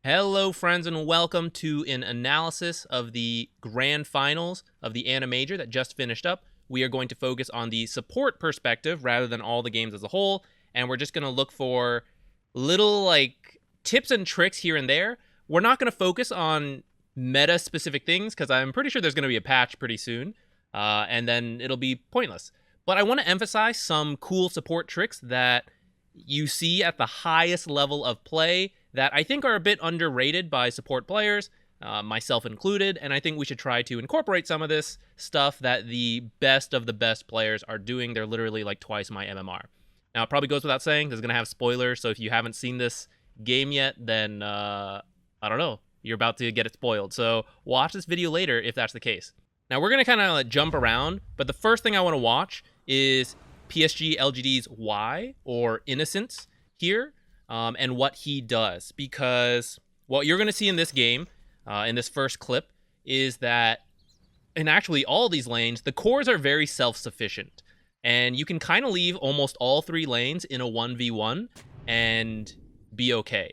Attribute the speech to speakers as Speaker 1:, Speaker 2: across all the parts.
Speaker 1: Hello, friends, and welcome to an analysis of the grand finals of the AniMajor that just finished up. We are going to focus on the support perspective rather than all the games as a whole, and we're just going to look for little, tips and tricks here and there. We're not going to focus on meta-specific things, because I'm pretty sure there's going to be a patch pretty soon, and then it'll be pointless. But I want to emphasize some cool support tricks that you see at the highest level of play that I think are a bit underrated by support players, myself included, and I think we should try to incorporate some of this stuff that the best of the best players are doing. They're literally like twice my MMR. Now, it probably goes without saying, this is going to have spoilers, so if you haven't seen this game yet, then, I don't know, you're about to get it spoiled. So watch this video later if that's the case. Now, we're going to kind of jump around, but the first thing I want to watch is PSG LGD's Y, or Innocence, here. And what he does, because what you're going to see in this game, in this first clip, is that in actually all these lanes, the cores are very self-sufficient, and you can kind of leave almost all three lanes in a 1v1 and be okay.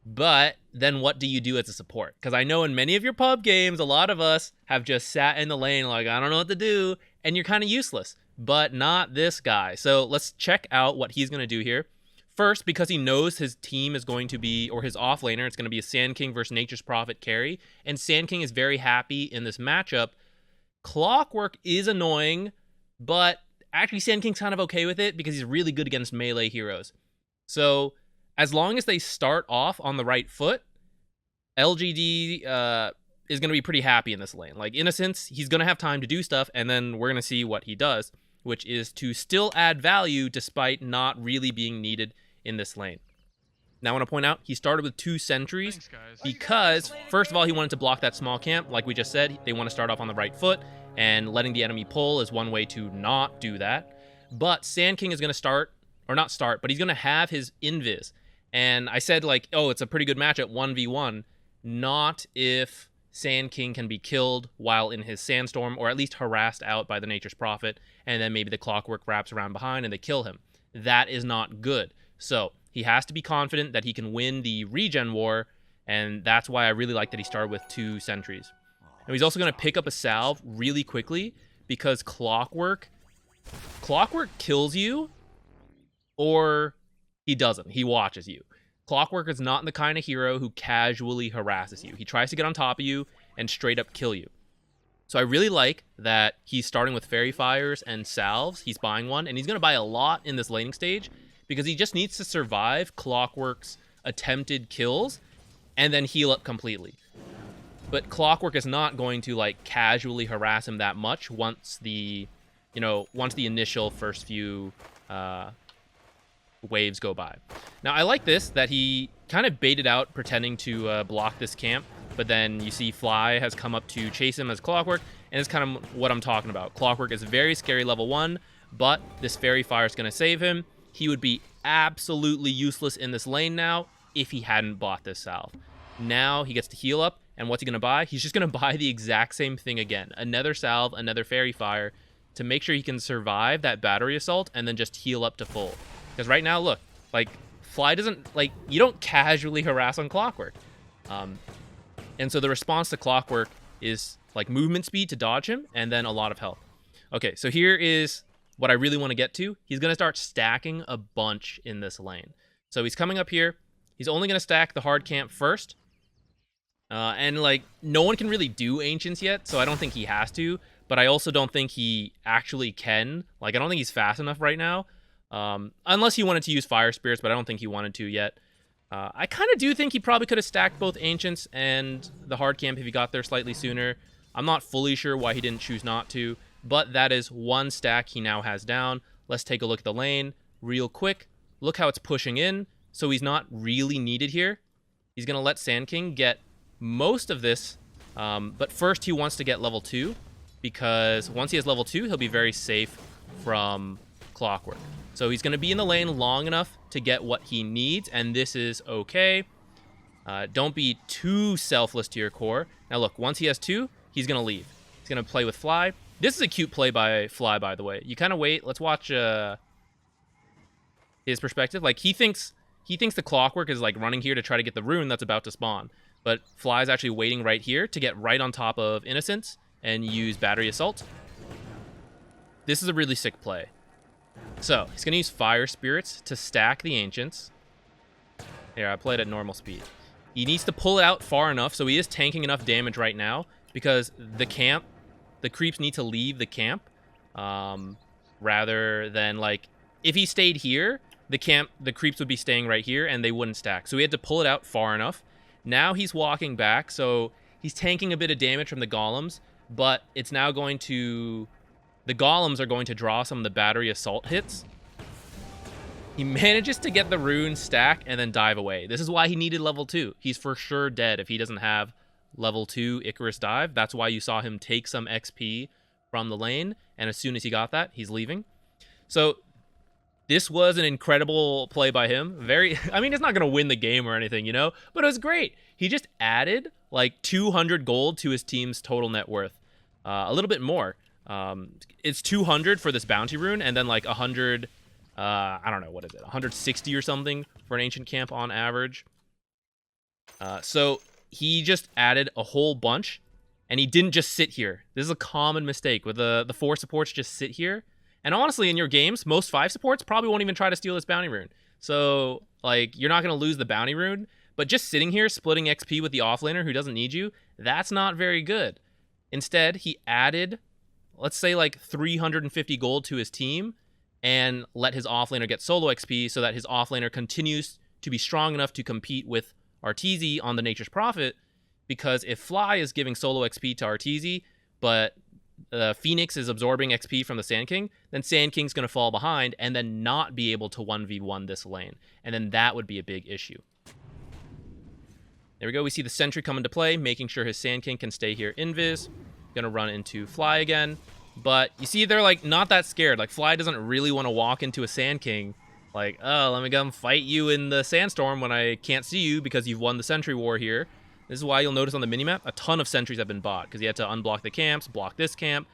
Speaker 1: But then what do you do as a support? Because I know in many of your pub games, a lot of us have just sat in the lane like, I don't know what to do, and you're kind of useless, but not this guy. So let's check out what he's going to do here. First, because he knows his team is going to be, or his offlaner, it's going to be a Sand King versus Nature's Prophet carry, and Sand King is very happy in this matchup. Clockwork is annoying, but actually Sand King's kind of okay with it because he's really good against melee heroes. So, as long as they start off on the right foot, LGD is going to be pretty happy in this lane. Like Innocence, he's going to have time to do stuff, and then we're going to see what he does, which is to still add value despite not really being needed in this lane. Now I want to point out, he started with 2 sentries because, first of all, he wanted to block that small camp. Like we just said, they want to start off on the right foot, and letting the enemy pull is one way to not do that. But Sand King is going to start, or not start, but he's going to have his invis. And I said, like, oh, it's a pretty good matchup, 1v1. Not if Sand King can be killed while in his Sandstorm, or at least harassed out by the Nature's Prophet, and then maybe the Clockwork wraps around behind and they kill him. That is not good. So he has to be confident that he can win the regen war, and that's why I really like that he started with 2 sentries. And he's also going to pick up a salve really quickly, because Clockwork kills you, or he doesn't. He watches you. Clockwork is not the kind of hero who casually harasses you. He tries to get on top of you and straight up kill you. So I really like that he's starting with Fairy Fires and Salves. He's buying one, and he's going to buy a lot in this laning stage because he just needs to survive Clockwork's attempted kills and then heal up completely. But Clockwork is not going to like casually harass him that much once the, once the initial first few waves go by. Now I like this, that he kind of baited out pretending to block this camp, but then you see Fly has come up to chase him as Clockwork, and it's kind of what I'm talking about. Clockwork is very scary level 1, but this Fairy Fire is going to save him. He would be absolutely useless in this lane now if he hadn't bought this salve. Now he gets to heal up, and what's he going to buy? He's just going to buy the exact same thing again. Another salve, another Fairy Fire, to make sure he can survive that battery assault and then just heal up to full. Because right now, look, like, Fly doesn't, like, you don't casually harass on Clockwork. And so the response to Clockwork is, like, movement speed to dodge him, and then a lot of health. Okay, so here is what I really want to get to. He's going to start stacking a bunch in this lane. So he's coming up here. He's only going to stack the hard camp first. And, like, no one can really do Ancients yet, so I don't think he has to. But I also don't think he actually can. Like, I don't think he's fast enough right now. Unless he wanted to use Fire Spirits, but I don't think he wanted to yet. I kind of do think he probably could have stacked both Ancients and the hard camp if he got there slightly sooner. I'm not fully sure why he didn't choose not to, but that is 1 stack he now has down. Let's take a look at the lane real quick. Look how it's pushing in, so he's not really needed here. He's going to let Sand King get most of this, but first he wants to get level 2, because once he has level 2, he'll be very safe from Clockwork. So he's going to be in the lane long enough to get what he needs, and this is okay. Don't be too selfless to your core. Now look, once he has 2, he's going to leave. He's going to play with Fly. This is a cute play by Fly, by the way. You kind of wait. Let's watch his perspective. Like, he thinks he thinks the Clockwork is like running here to try to get the rune that's about to spawn. But Fly's actually waiting right here to get right on top of Innocence and use Battery Assault. This is a really sick play. So, he's going to use Fire Spirits to stack the Ancients. Here, I played at normal speed. He needs to pull it out far enough, so he is tanking enough damage right now, because the creeps need to leave the camp, rather than, like, if he stayed here, the creeps would be staying right here, and they wouldn't stack. So he had to pull it out far enough. Now he's walking back, so he's tanking a bit of damage from the golems, but it's now going to... The golems are going to draw some of the battery assault hits. He manages to get the rune stack and then dive away. This is why he needed level 2. He's for sure dead if he doesn't have level 2 Icarus dive. That's why you saw him take some XP from the lane, and as soon as he got that, he's leaving. So this was an incredible play by him. I mean, it's not going to win the game or anything, you know, but it was great. He just added like 200 gold to his team's total net worth. A little bit more. It's 200 for this bounty rune, and then like 100, I don't know, what is it, 160 or something for an ancient camp on average. So he just added a whole bunch, and he didn't just sit here. This is a common mistake with the 4 supports just sit here. And honestly, in your games, most 5 supports probably won't even try to steal this bounty rune. So, like, you're not going to lose the bounty rune, but just sitting here splitting XP with the offlaner who doesn't need you, that's not very good. Instead, he added, let's say, like 350 gold to his team and let his offlaner get solo XP so that his offlaner continues to be strong enough to compete with Arteezy on the Nature's Prophet, because if Fly is giving solo XP to Arteezy, but Phoenix is absorbing XP from the Sand King, then Sand King's going to fall behind and then not be able to 1v1 this lane. And then that would be a big issue. There we go. We see the Sentry come into play, making sure his Sand King can stay here invis. Going to run into Fly again. But you see, they're like not that scared. Like, Fly doesn't really want to walk into a Sand King. Like, oh, let me come fight you in the Sandstorm when I can't see you because you've won the Sentry War here. This is why you'll notice on the minimap, a ton of sentries have been bought, because he had to unblock the camps, block this camp.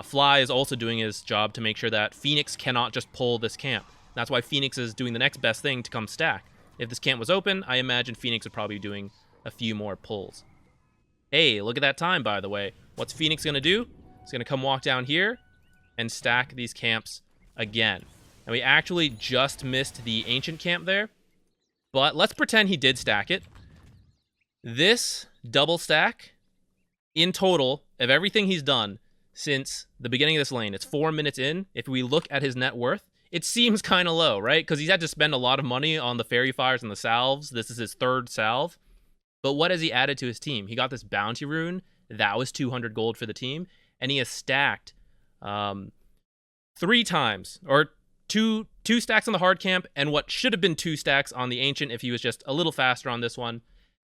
Speaker 1: Fly is also doing his job to make sure that Phoenix cannot just pull this camp. That's why Phoenix is doing the next best thing to come stack. If this camp was open, I imagine Phoenix would probably be doing a few more pulls. Hey, look at that time, by the way. What's Phoenix going to do? He's going to come walk down here and stack these camps again. And we actually just missed the Ancient camp there, but let's pretend he did stack it. This double stack, in total, of everything he's done since the beginning of this lane, it's 4 minutes in. If we look at his net worth, it seems kind of low, right? Because he's had to spend a lot of money on the Fairy Fires and the salves. This is his 3rd salve. But what has he added to his team? He got this bounty rune. That was 200 gold for the team. And he has stacked 3 times, or two stacks on the hard camp, and what should have been 2 stacks on the Ancient if he was just a little faster on this one.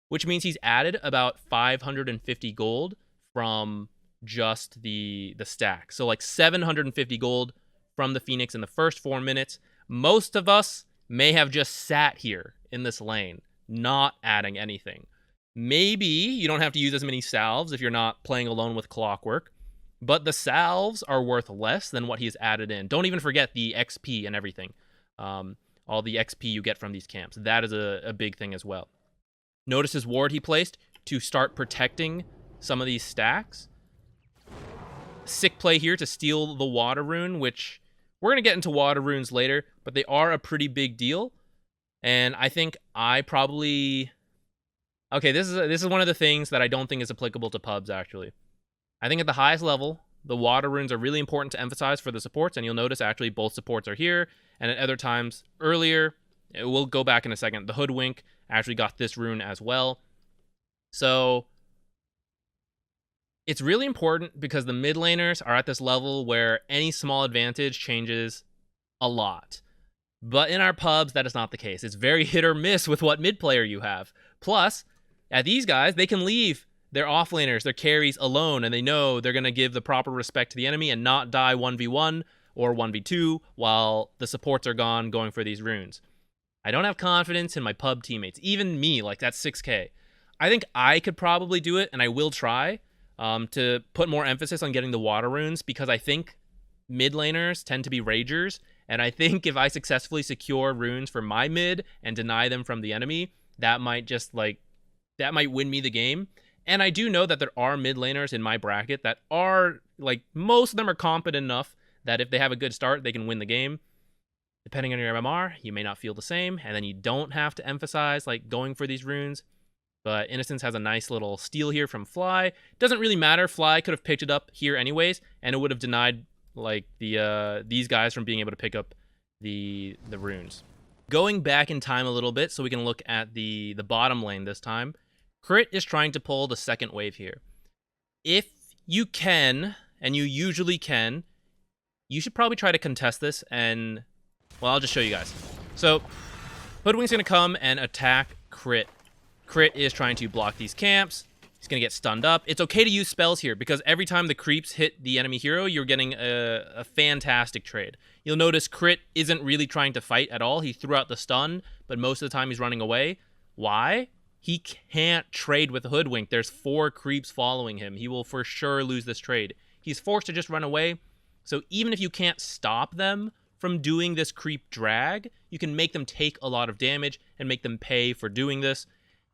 Speaker 1: Which means he's added about 550 gold from just the stack. So like 750 gold from the Phoenix in the first 4 minutes. Most of us may have just sat here in this lane, not adding anything. Maybe you don't have to use as many salves if you're not playing alone with Clockwork, but the salves are worth less than what he's added in. Don't even forget the XP and everything. All the XP you get from these camps. That is a big thing as well. Notice his ward he placed to start protecting some of these stacks. Sick play here to steal the water rune, which we're going to get into water runes later, but they are a pretty big deal. And I think I probably... Okay, this is one of the things that I don't think is applicable to pubs, actually. I think at the highest level, the water runes are really important to emphasize for the supports, and you'll notice actually both supports are here, and at other times earlier, we'll go back in a second, the Hoodwink actually got this rune as well. So it's really important because the mid laners are at this level where any small advantage changes a lot. But in our pubs, that is not the case. It's very hit or miss with what mid player you have. Plus, at these guys, they can leave their offlaners, their carries alone, and they know they're going to give the proper respect to the enemy and not die 1v1 or 1v2 while the supports are gone going for these runes. I don't have confidence in my pub teammates. Even me, like that's 6k. I think I could probably do it, and I will try to put more emphasis on getting the water runes, because I think mid laners tend to be ragers, And I think if I successfully secure runes for my mid and deny them from the enemy, that might just like, that might win me the game. And I do know that there are mid laners in my bracket that are, like, most of them are competent enough that if they have a good start, they can win the game. Depending on your MMR, you may not feel the same, and then you don't have to emphasize, like, going for these runes. But Innocence has a nice little steal here from Fly. Doesn't really matter. Fly could have picked it up here anyways, and it would have denied, like, these guys from being able to pick up the runes. Going back in time a little bit so we can look at the bottom lane this time. Crit is trying to pull the second wave here. If you can, and you usually can, you should probably try to contest this, and, well, I'll just show you guys. So, Hoodwink's going to come and attack Crit. Crit is trying to block these camps. He's going to get stunned up. It's okay to use spells here, because every time the creeps hit the enemy hero, you're getting a fantastic trade. You'll notice Crit isn't really trying to fight at all. He threw out the stun, but most of the time he's running away. Why? He can't trade with Hoodwink. There's 4 creeps following him. He will for sure lose this trade. He's forced to just run away. So even if you can't stop them from doing this creep drag, you can make them take a lot of damage and make them pay for doing this.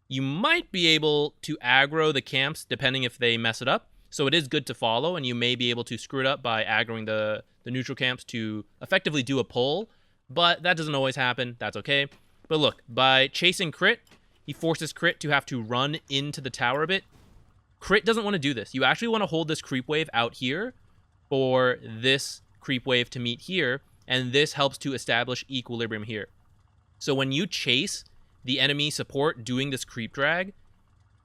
Speaker 1: You might be able to aggro the camps depending if they mess it up. So it is good to follow, and you may be able to screw it up by aggroing the neutral camps to effectively do a pull. But that doesn't always happen. That's okay. But look, by chasing Crit, he forces Crit to have to run into the tower a bit. Crit doesn't want to do this. You actually want to hold this creep wave out here for this creep wave to meet here, and this helps to establish equilibrium here. So when you chase the enemy support doing this creep drag,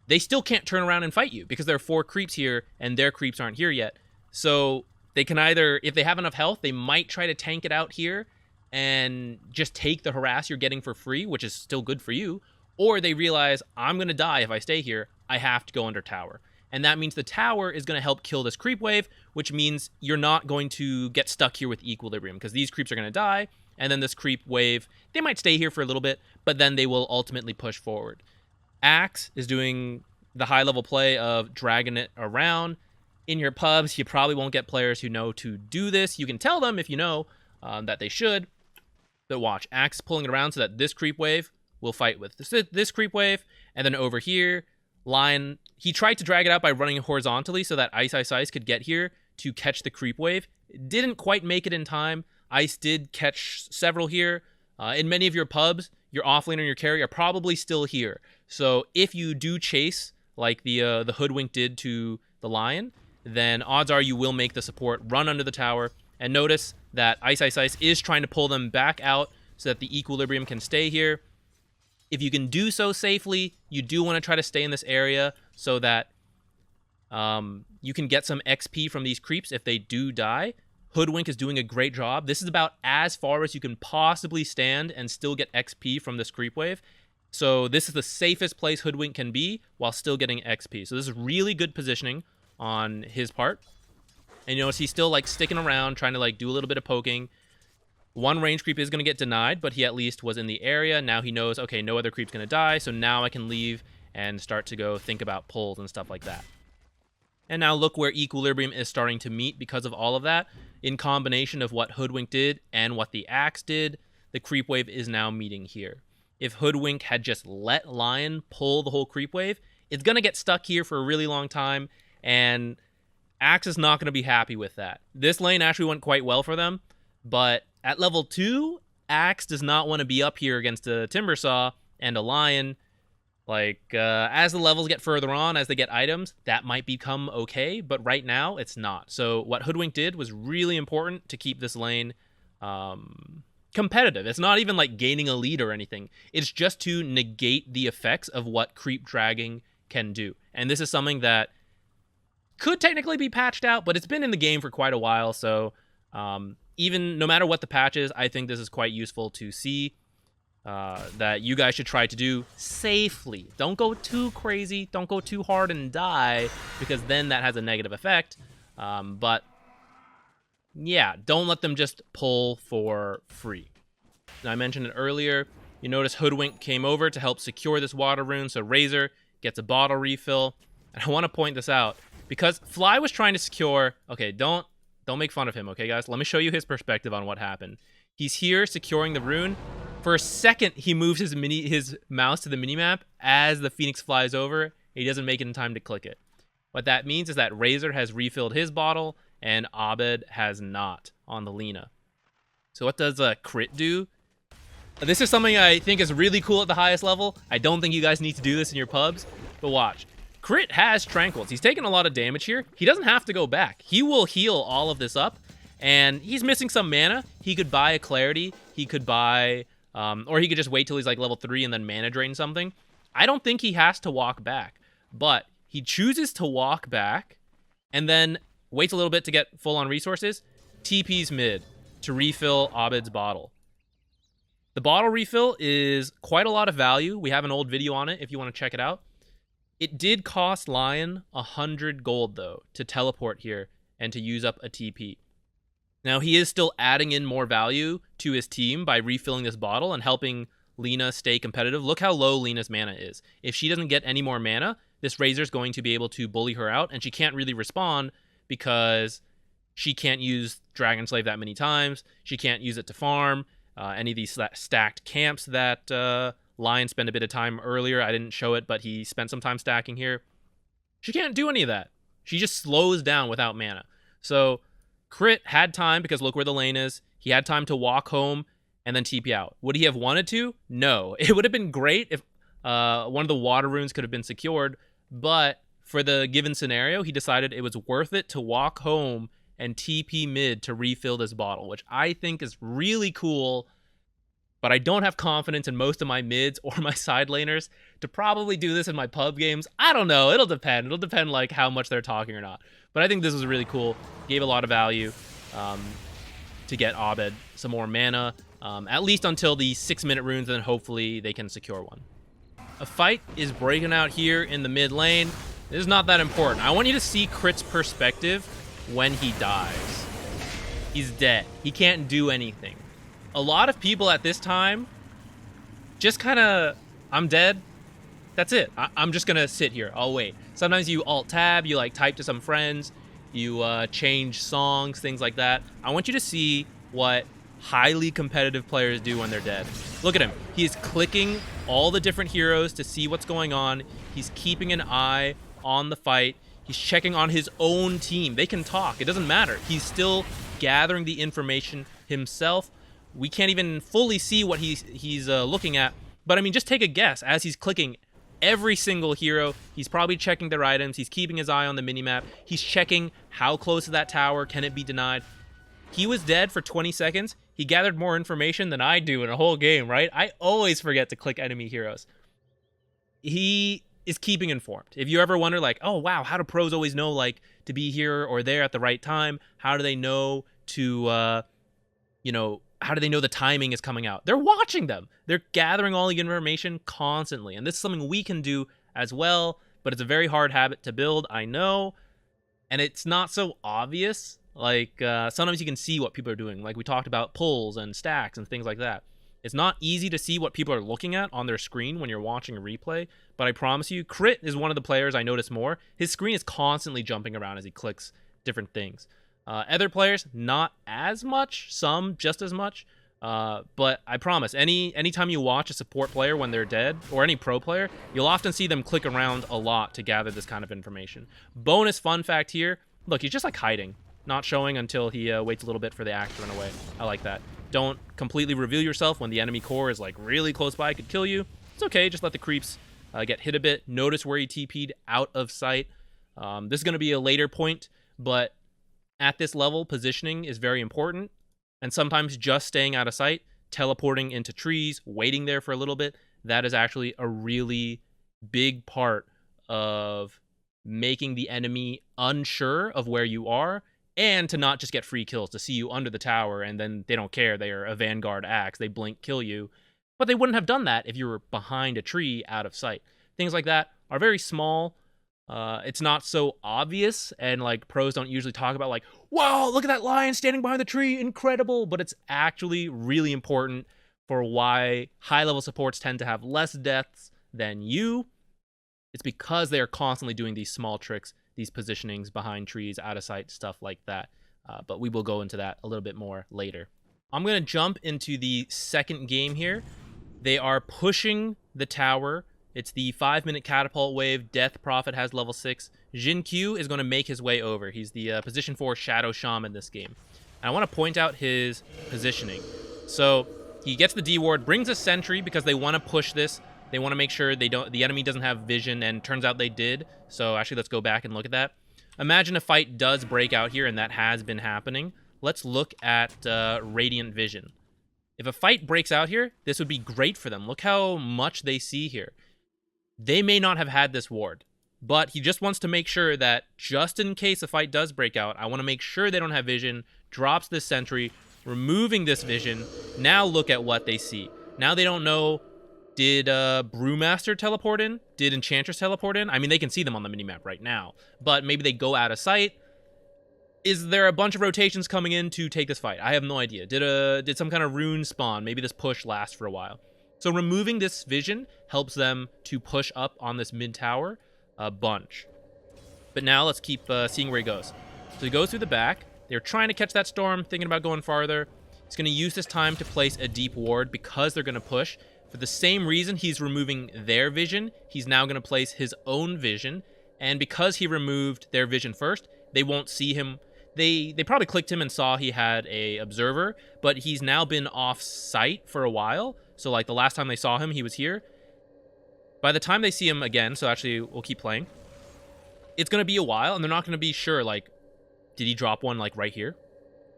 Speaker 1: they still can't turn around and fight you because there are 4 creeps here and their creeps aren't here yet. So they can either, if they have enough health, they might try to tank it out here and just take the harass you're getting for free, which is still good for you. Or they realize, I'm going to die if I stay here. I have to go under tower. And that means the tower is going to help kill this creep wave, which means you're not going to get stuck here with equilibrium because these creeps are going to die. And then this creep wave, they might stay here for a little bit, but then they will ultimately push forward. Axe is doing the high-level play of dragging it around. In your pubs, you probably won't get players who know to do this. You can tell them if you know that they should. But watch, Axe pulling it around so that this creep wave will fight with this creep wave, and then over here, Lion, he tried to drag it out by running horizontally so that Ice could get here to catch the creep wave. Didn't quite make it in time. Ice did catch several here. In many of your pubs, your offlane or your carry are probably still here. So if you do chase, like the Hoodwink did to the Lion, then odds are you will make the support run under the tower. And notice that Ice is trying to pull them back out so that the equilibrium can stay here. If you can do so safely, you do want to try to stay in this area so that you can get some XP from these creeps if they do die. Hoodwink is doing a great job. This is about as far as you can possibly stand and still get XP from this creep wave. So this is the safest place Hoodwink can be while still getting XP. So this is really good positioning on his part. And you notice he's still like sticking around, trying to like do a little bit of poking. One range creep is going to get denied, but he at least was in the area. Now he knows, okay, no other creep's going to die, so now I can leave and start to go think about pulls and stuff like that. And now look where equilibrium is starting to meet because of all of that. In combination of what Hoodwink did and what the Axe did, the creep wave is now meeting here. If Hoodwink had just let Lion pull the whole creep wave, it's going to get stuck here for a really long time, and Axe is not going to be happy with that. This lane actually went quite well for them, but at level 2, Axe does not want to be up here against a Timbersaw and a Lion. Like, as the levels get further on, as they get items, that might become okay, but right now, it's not. So what Hoodwink did was really important to keep this lane competitive. It's not even like gaining a lead or anything. It's just to negate the effects of what creep dragging can do. And this is something that could technically be patched out, but it's been in the game for quite a while, so even no matter what the patch is, I think this is quite useful to see that you guys should try to do safely. Don't go too crazy. Don't go too hard and die, because then that has a negative effect. But yeah, don't let them just pull for free. Now, I mentioned it earlier. You notice Hoodwink came over to help secure this water rune, so Razor gets a bottle refill. And I want to point this out, because Fly was trying to secure... Okay, don't make fun of him, okay, guys? Let me show you his perspective on what happened. He's here securing the rune. For a second, he moves his mouse to the minimap as the Phoenix flies over. He doesn't make it in time to click it. What that means is that Razor has refilled his bottle and Abed has not on the Lina. So what does Crit do? This is something I think is really cool at the highest level. I don't think you guys need to do this in your pubs, but watch. Crit has Tranquils. He's taking a lot of damage here. He doesn't have to go back. He will heal all of this up, and he's missing some mana. He could buy a Clarity. He could buy, or he could just wait till he's like level 3 and then mana drain something. I don't think he has to walk back, but he chooses to walk back and then waits a little bit to get full on resources, TP's mid to refill Abed's bottle. The bottle refill is quite a lot of value. We have an old video on it if you want to check it out. It did cost Lion 100 gold, though, to teleport here and to use up a TP. Now, he is still adding in more value to his team by refilling this bottle and helping Lina stay competitive. Look how low Lina's mana is. If she doesn't get any more mana, this Razor's going to be able to bully her out, and she can't really respond because she can't use Dragon Slave that many times. She can't use it to farm any of these stacked camps that Lion spent a bit of time earlier. I didn't show it, but he spent some time stacking here. She can't do any of that. She just slows down without mana. So Crit had time because look where the lane is. He had time to walk home and then TP out. Would he have wanted to? No. It would have been great if one of the water runes could have been secured, but for the given scenario, he decided it was worth it to walk home and TP mid to refill this bottle, which I think is really cool, but I don't have confidence in most of my mids or my side laners to probably do this in my pub games. I don't know. It'll depend. It'll depend like how much they're talking or not. But I think this was really cool. Gave a lot of value to get Abed some more mana, at least until the 6-minute runes, and then hopefully they can secure one. A fight is breaking out here in the mid lane. This is not that important. I want you to see Crit's perspective when he dies. He's dead. He can't do anything. A lot of people at this time just kind of, I'm dead. That's it. I'm just going to sit here. I'll wait. Sometimes you alt-tab, you like type to some friends, you change songs, things like that. I want you to see what highly competitive players do when they're dead. Look at him. He is clicking all the different heroes to see what's going on. He's keeping an eye on the fight. He's checking on his own team. They can talk. It doesn't matter. He's still gathering the information himself. We can't even fully see what he's looking at. But, I mean, just take a guess. As he's clicking every single hero, he's probably checking their items. He's keeping his eye on the minimap. He's checking how close to that tower. Can it be denied? He was dead for 20 seconds. He gathered more information than I do in a whole game, right? I always forget to click enemy heroes. He is keeping informed. If you ever wonder, like, oh, wow, how do pros always know, like, to be here or there at the right time? How do they know to, how do they know the timing is coming out? They're watching them. They're gathering all the information constantly. And this is something we can do as well, but it's a very hard habit to build, I know. And it's not so obvious. Like, sometimes you can see what people are doing. Like, we talked about pulls and stacks and things like that. It's not easy to see what people are looking at on their screen when you're watching a replay, but I promise you, Crit is one of the players I notice more. His screen is constantly jumping around as he clicks different things. Other players, not as much, some just as much, but I promise, anytime you watch a support player when they're dead, or any pro player, you'll often see them click around a lot to gather this kind of information. Bonus fun fact here, look, he's just like hiding, not showing until he waits a little bit for the axe to run away. I like that. Don't completely reveal yourself when the enemy core is like really close by, could kill you. It's okay, just let the creeps get hit a bit. Notice where he TP'd out of sight. This is going to be a later point, but at this level, positioning is very important. And sometimes just staying out of sight, teleporting into trees, waiting there for a little bit, that is actually a really big part of making the enemy unsure of where you are, and to not just get free kills, to see you under the tower, and then they don't care. They are a Vanguard axe. They blink, kill you. But they wouldn't have done that if you were behind a tree out of sight. Things like that are very small. It's not so obvious, and like pros don't usually talk about like, whoa, look at that lion standing behind the tree, incredible. But it's actually really important for why high-level supports tend to have less deaths than you. It's because they are constantly doing these small tricks, these positionings behind trees, out of sight, stuff like that. But we will go into that a little bit more later. I'm going to jump into the second game here. They are pushing the tower. It's the 5-minute catapult wave. Death Prophet has level 6. Jin Q is going to make his way over. He's the position 4 Shadow Shaman this game. And I want to point out his positioning. So he gets the D ward, brings a sentry because they want to push this. They want to make sure the enemy doesn't have vision, and turns out they did. So actually, let's go back and look at that. Imagine a fight does break out here, and that has been happening. Let's look at Radiant Vision. If a fight breaks out here, this would be great for them. Look how much they see here. They may not have had this ward, but he just wants to make sure that just in case a fight does break out, I want to make sure they don't have vision, drops this sentry, removing this vision. Now look at what they see. Now they don't know, did Brewmaster teleport in? Did Enchantress teleport in? I mean, they can see them on the minimap right now, but maybe they go out of sight. Is there a bunch of rotations coming in to take this fight? I have no idea. Did some kind of rune spawn? Maybe this push lasts for a while. So removing this vision helps them to push up on this mid tower a bunch. But now let's keep seeing where he goes. So he goes through the back. They're trying to catch that storm, thinking about going farther. He's going to use this time to place a deep ward because they're going to push. For the same reason he's removing their vision, he's now going to place his own vision. And because he removed their vision first, they won't see him. They probably clicked him and saw he had a observer, but he's now been off site for a while. So like the last time they saw him, he was here. By the time they see him again, so actually we'll keep playing, it's going to be a while, and they're not going to be sure, like, did he drop one like right here?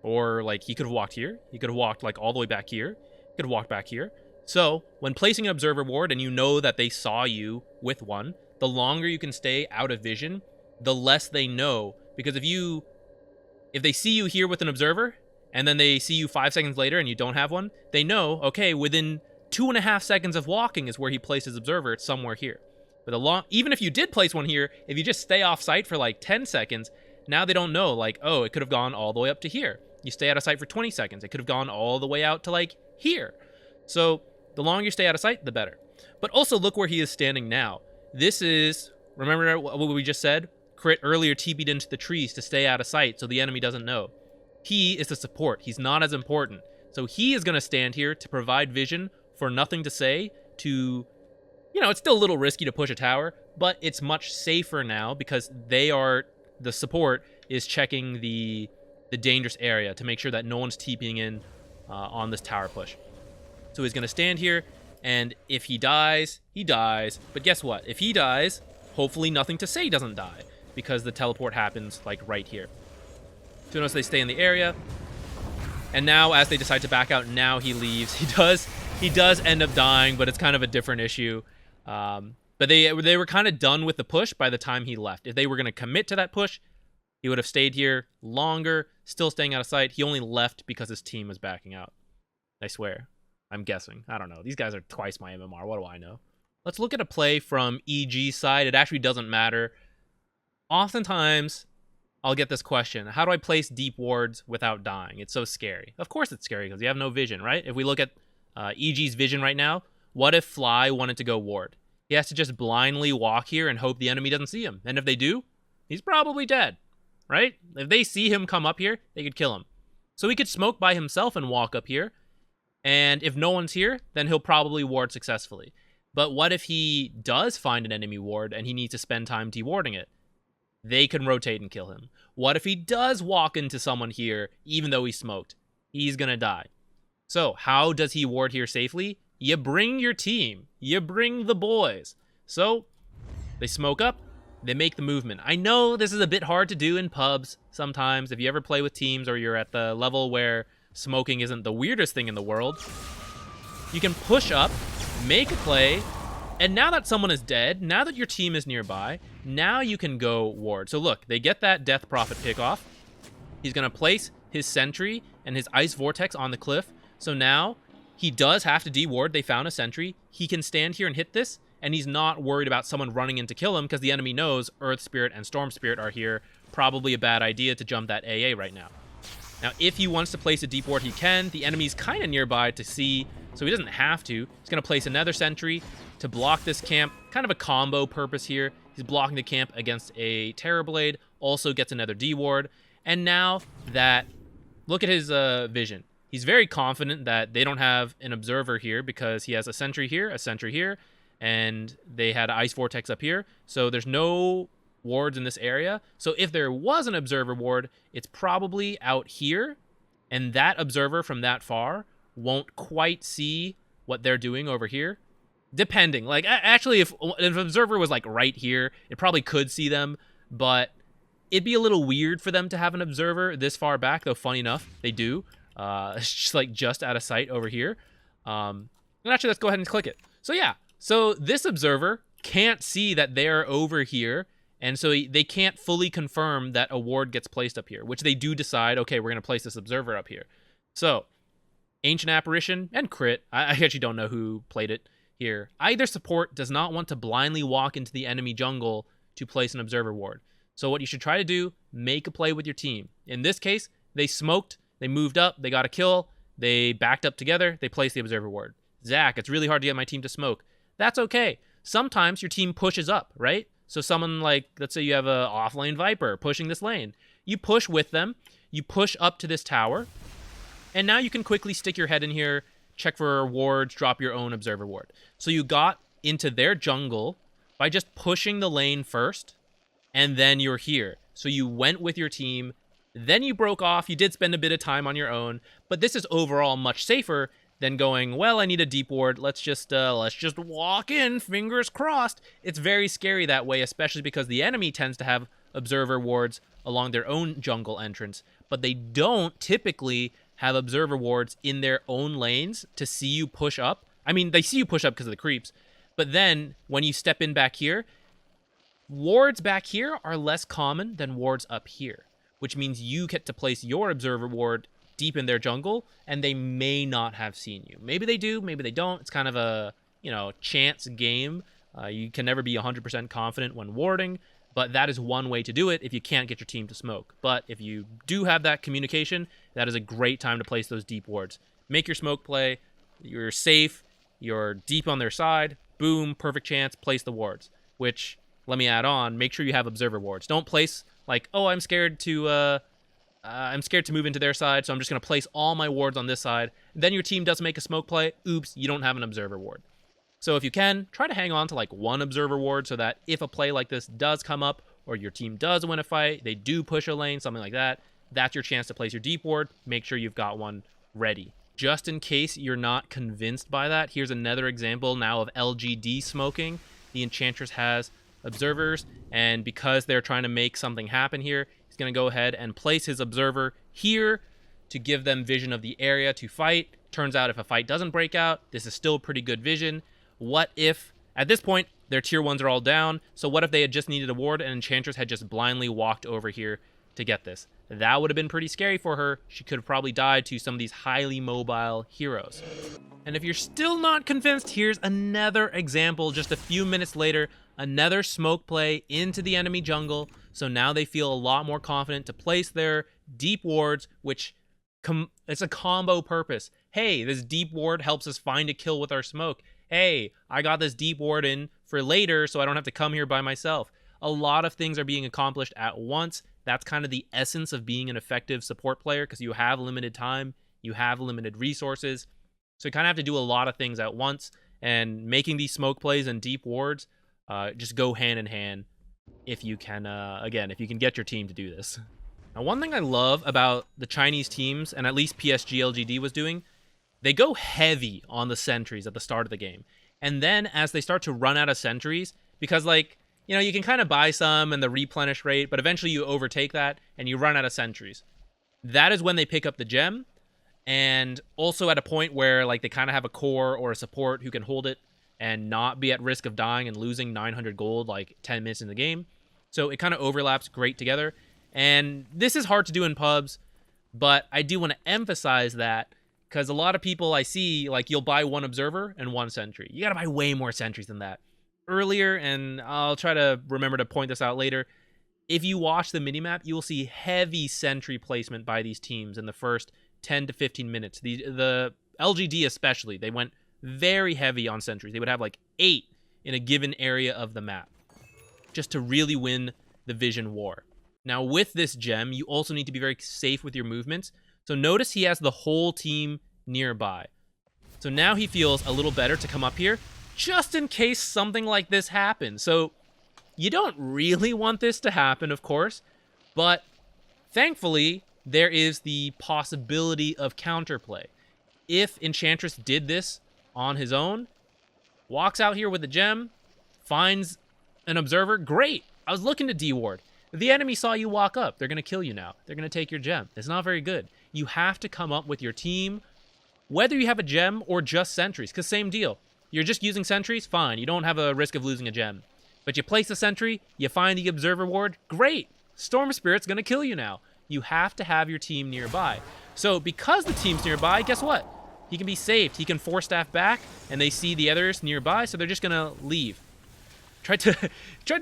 Speaker 1: Or like he could have walked here. He could have walked like all the way back here. He could have walked back here. So when placing an observer ward and you know that they saw you with one, the longer you can stay out of vision, the less they know. Because if they see you here with an observer, and then they see you 5 seconds later and you don't have one, they know, okay, within 2.5 seconds of walking is where he placed his observer. It's somewhere here. But even if you did place one here, if you just stay off site for like 10 seconds, now they don't know, like, oh, it could have gone all the way up to here. You stay out of sight for 20 seconds. It could have gone all the way out to like here. So the longer you stay out of sight, the better. But also look where he is standing now. This is, remember what we just said? Crit earlier TP'd into the trees to stay out of sight so the enemy doesn't know. He is the support. He's not as important. So he is going to stand here to provide vision for nothing to say to, it's still a little risky to push a tower, but it's much safer now because the support is checking the dangerous area to make sure that no one's TPing in on this tower push. So he's going to stand here, and if he dies, he dies. But guess what? If he dies, hopefully nothing to say doesn't die, because the teleport happens like right here. So notice they stay in the area, and now as they decide to back out, now he leaves. He does end up dying, but it's kind of a different issue. But they were kind of done with the push by the time he left. If they were going to commit to that push, he would have stayed here longer, still staying out of sight. He only left because his team was backing out. I swear. I'm guessing. I don't know. These guys are twice my MMR. What do I know? Let's look at a play from EG's side. It actually doesn't matter. Oftentimes, I'll get this question. How do I place deep wards without dying? It's so scary. Of course it's scary because you have no vision, right? If we look at EG's vision right now, what if Fly wanted to go ward? He has to just blindly walk here and hope the enemy doesn't see him. And if they do, he's probably dead, right? If they see him come up here, they could kill him. So he could smoke by himself and walk up here. And if no one's here, then he'll probably ward successfully. But what if he does find an enemy ward and he needs to spend time dewarding it? They can rotate and kill him. What if he does walk into someone here, even though he's smoked? He's going to die. So how does he ward here safely? You bring your team. You bring the boys. So they smoke up. They make the movement. I know this is a bit hard to do in pubs sometimes. If you ever play with teams or you're at the level where smoking isn't the weirdest thing in the world, you can push up, make a play, and now that someone is dead, now that your team is nearby, now you can go ward. So look, they get that Death Prophet pick off. He's going to place his sentry and his Ice Vortex on the cliff. So now he does have to deward. They found a sentry. He can stand here and hit this, and he's not worried about someone running in to kill him because the enemy knows Earth Spirit and Storm Spirit are here. Probably a bad idea to jump that AA right now. Now, if he wants to place a deep ward, he can. The enemy's kind of nearby to see, so he doesn't have to. He's going to place another sentry to block this camp. Kind of a combo purpose here. He's blocking the camp against a Terrorblade. Also gets another D ward. And now that, look at his vision. He's very confident that they don't have an observer here because he has a sentry here, and they had Ice Vortex up here. So there's no wards in this area. So if there was an observer ward, it's probably out here, and that observer from that far won't quite see what they're doing over here. Depending, like, actually, if an observer was like right here, it probably could see them, but it'd be a little weird for them to have an observer this far back, though funny enough, they do. It's just like just out of sight over here. And actually, let's go ahead and click it. So yeah, so this observer can't see that they're over here, and so they can't fully confirm that a ward gets placed up here, which they do decide, okay, we're going to place this observer up here. So, Ancient Apparition and Crit, I actually don't know who played it here. Either support does not want to blindly walk into the enemy jungle to place an observer ward. So what you should try to do, make a play with your team. In this case, they smoked, they moved up, they got a kill, they backed up together, they placed the observer ward. Zach, it's really hard to get my team to smoke. That's okay. Sometimes your team pushes up, right? So someone like, let's say you have a off-lane Viper pushing this lane. You push with them, you push up to this tower, and now you can quickly stick your head in here, check for wards, drop your own observer ward. So you got into their jungle by just pushing the lane first, and then you're here. So you went with your team, then you broke off, you did spend a bit of time on your own, but this is overall much safer than going, well, I need a deep ward, let's just walk in, fingers crossed. It's very scary that way, especially because the enemy tends to have observer wards along their own jungle entrance, but they don't typically have observer wards in their own lanes to see you push up. I mean, they see you push up because of the creeps, but then when you step in back here, wards back here are less common than wards up here, which means you get to place your observer ward deep in their jungle, and they may not have seen you. Maybe they do, maybe they don't. It's kind of a, chance game. You can never be 100% confident when warding, but that is one way to do it if you can't get your team to smoke. But if you do have that communication, that is a great time to place those deep wards. Make your smoke play, you're safe, you're deep on their side, boom, perfect chance, place the wards. Which, let me add on, make sure you have observer wards. Don't place like, oh, I'm scared to move into their side, so I'm just going to place all my wards on this side. Then your team doesn't make a smoke play. Oops, you don't have an observer ward. So if you can, try to hang on to like one observer ward so that if a play like this does come up or your team does win a fight, they do push a lane, something like that, that's your chance to place your deep ward. Make sure you've got one ready. Just in case you're not convinced by that, here's another example now of LGD smoking. The Enchantress has observers, and because they're trying to make something happen here, he's going to go ahead and place his observer here to give them vision of the area to fight. Turns out if a fight doesn't break out, this is still pretty good vision. What if, at this point, their tier 1s are all down, so what if they had just needed a ward and Enchantress had just blindly walked over here to get this? That would have been pretty scary for her. She could have probably died to some of these highly mobile heroes. And if you're still not convinced, here's another example just a few minutes later, another smoke play into the enemy jungle, so now they feel a lot more confident to place their deep wards, which it's a combo purpose. Hey, this deep ward helps us find a kill with our smoke. Hey, I got this deep ward in for later so I don't have to come here by myself. A lot of things are being accomplished at once. That's kind of the essence of being an effective support player, because you have limited time, you have limited resources. So you kind of have to do a lot of things at once, and making these smoke plays and deep wards just go hand in hand if you can, again, if you can get your team to do this. Now, one thing I love about the Chinese teams, and at least PSG LGD was doing, they go heavy on the sentries at the start of the game. And then as they start to run out of sentries, because like, you can kind of buy some and the replenish rate, but eventually you overtake that and you run out of sentries. That is when they pick up the gem, and also at a point where like they kind of have a core or a support who can hold it and not be at risk of dying and losing 900 gold like 10 minutes in the game. So it kind of overlaps great together. And this is hard to do in pubs, but I do want to emphasize that, because a lot of people I see, like, you'll buy one observer and one sentry. You got to buy way more sentries than that. Earlier, and I'll try to remember to point this out later, if you watch the minimap, you will see heavy sentry placement by these teams in the first 10 to 15 minutes. The LGD especially, they went very heavy on sentries. They would have like 8 in a given area of the map just to really win the vision war. Now, with this gem, you also need to be very safe with your movements. So notice he has the whole team nearby. So now he feels a little better to come up here, just in case something like this happens. So you don't really want this to happen, of course, but thankfully, there is the possibility of counterplay. If Enchantress did this on his own, walks out here with a gem, finds an observer, great. I was looking to deward. The enemy saw you walk up. They're going to kill you now. They're going to take your gem. It's not very good. You have to come up with your team, whether you have a gem or just sentries, because same deal. You're just using sentries, fine. You don't have a risk of losing a gem. But you place a sentry, you find the observer ward, great. Storm Spirit's going to kill you now. You have to have your team nearby. So because the team's nearby, guess what? He can be saved. He can force staff back, and they see the others nearby, so they're just going to leave. Tried to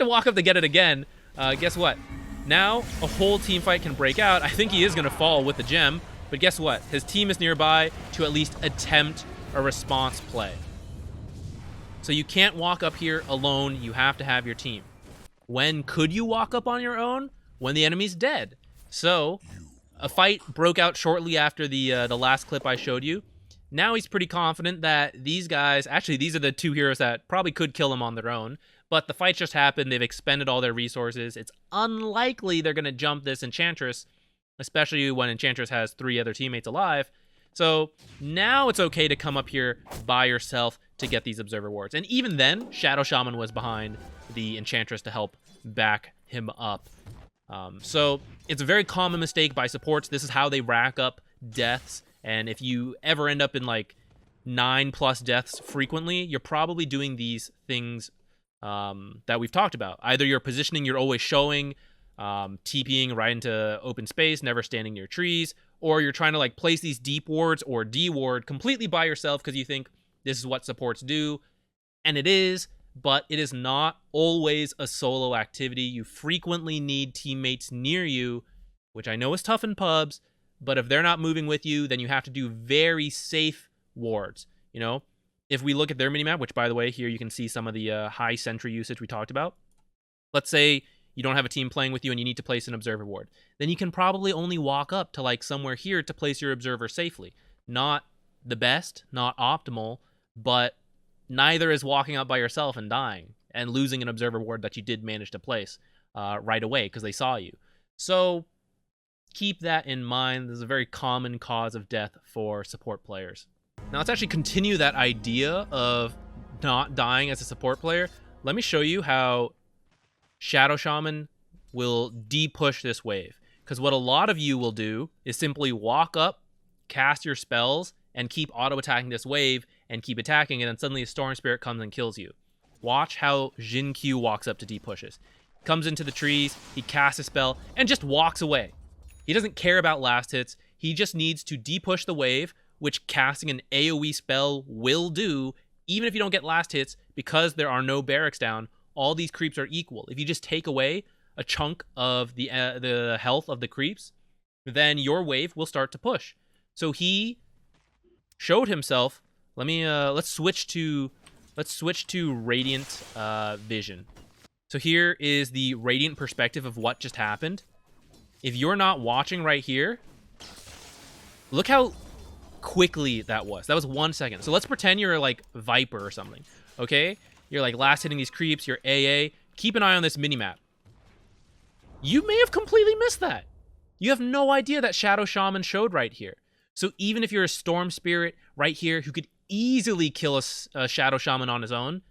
Speaker 1: walk up to get it again. Guess what? Now a whole team fight can break out. I think he is going to fall with the gem, but guess what? His team is nearby to at least attempt a response play. So you can't walk up here alone. You have to have your team. When could you walk up on your own? When the enemy's dead. So a fight broke out shortly after the last clip I showed you. Now he's pretty confident that these guys, actually these are the two heroes that probably could kill him on their own, but the fight just happened. They've expended all their resources. It's unlikely they're going to jump this Enchantress, especially when Enchantress has 3 other teammates alive. So now it's okay to come up here by yourself to get these observer wards. And even then, Shadow Shaman was behind the Enchantress to help back him up. So it's a very common mistake by supports. This is how they rack up deaths. And if you ever end up in like 9+ deaths frequently, you're probably doing these things that we've talked about. Either you're positioning, you're always showing, TPing right into open space, never standing near trees, or you're trying to like place these deep wards or D-ward completely by yourself because you think this is what supports do. And it is, but it is not always a solo activity. You frequently need teammates near you, which I know is tough in pubs, but if they're not moving with you, then you have to do very safe wards. You know, if we look at their minimap, which by the way, here you can see some of the high sentry usage we talked about. Let's say you don't have a team playing with you and you need to place an observer ward. Then you can probably only walk up to like somewhere here to place your observer safely. Not the best, not optimal, but neither is walking up by yourself and dying and losing an observer ward that you did manage to place right away because they saw you. So keep that in mind. This is a very common cause of death for support players. Now let's actually continue that idea of not dying as a support player. Let me show you how Shadow Shaman will de-push this wave. Because what a lot of you will do is simply walk up, cast your spells, and keep auto-attacking this wave, and keep attacking, and then suddenly a Storm Spirit comes and kills you. Watch how Jin Q walks up to de-pushes. Comes into the trees, he casts a spell, and just walks away. He doesn't care about last hits, he just needs to de-push the wave, which casting an AoE spell will do, even if you don't get last hits, because there are no barracks down. All these creeps are equal. If you just take away a chunk of the health of the creeps, then your wave will start to push. So he showed himself. Let's switch to Radiant vision. So here is the Radiant perspective of what just happened. If you're not watching right here, look how quickly that was. That was 1 second. So let's pretend you're like Viper or something. Okay? You're like last hitting these creeps, you're AA. Keep an eye on this minimap. You may have completely missed that. You have no idea that Shadow Shaman showed right here. So even if you're a Storm Spirit right here who could easily kill a Shadow Shaman on his own,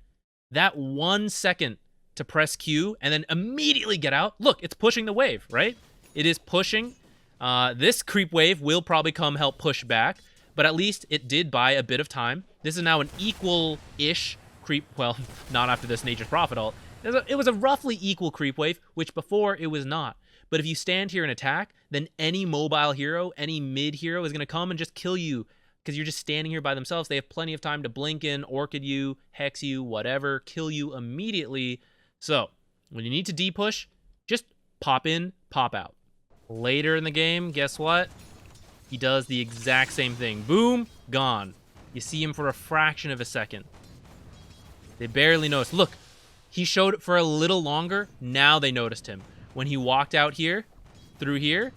Speaker 1: that 1 second to press Q and then immediately get out, look, it's pushing the wave, right? It is pushing. This creep wave will probably come help push back, but at least it did buy a bit of time. This is now an equal-ish creep, well, not after this Nature's Prophet ult. It was a roughly equal creep wave, which before it was not. But if you stand here and attack, then any mobile hero, any mid hero is going to come and just kill you because you're just standing here by themselves. They have plenty of time to blink in, orchid you, hex you, whatever, kill you immediately. So when you need to de-push, just pop in, pop out. Later in the game, guess what? He does the exact same thing. Boom, gone. You see him for a fraction of a second. They barely noticed. Look, he showed it for a little longer. Now they noticed him. When he walked out here, through here,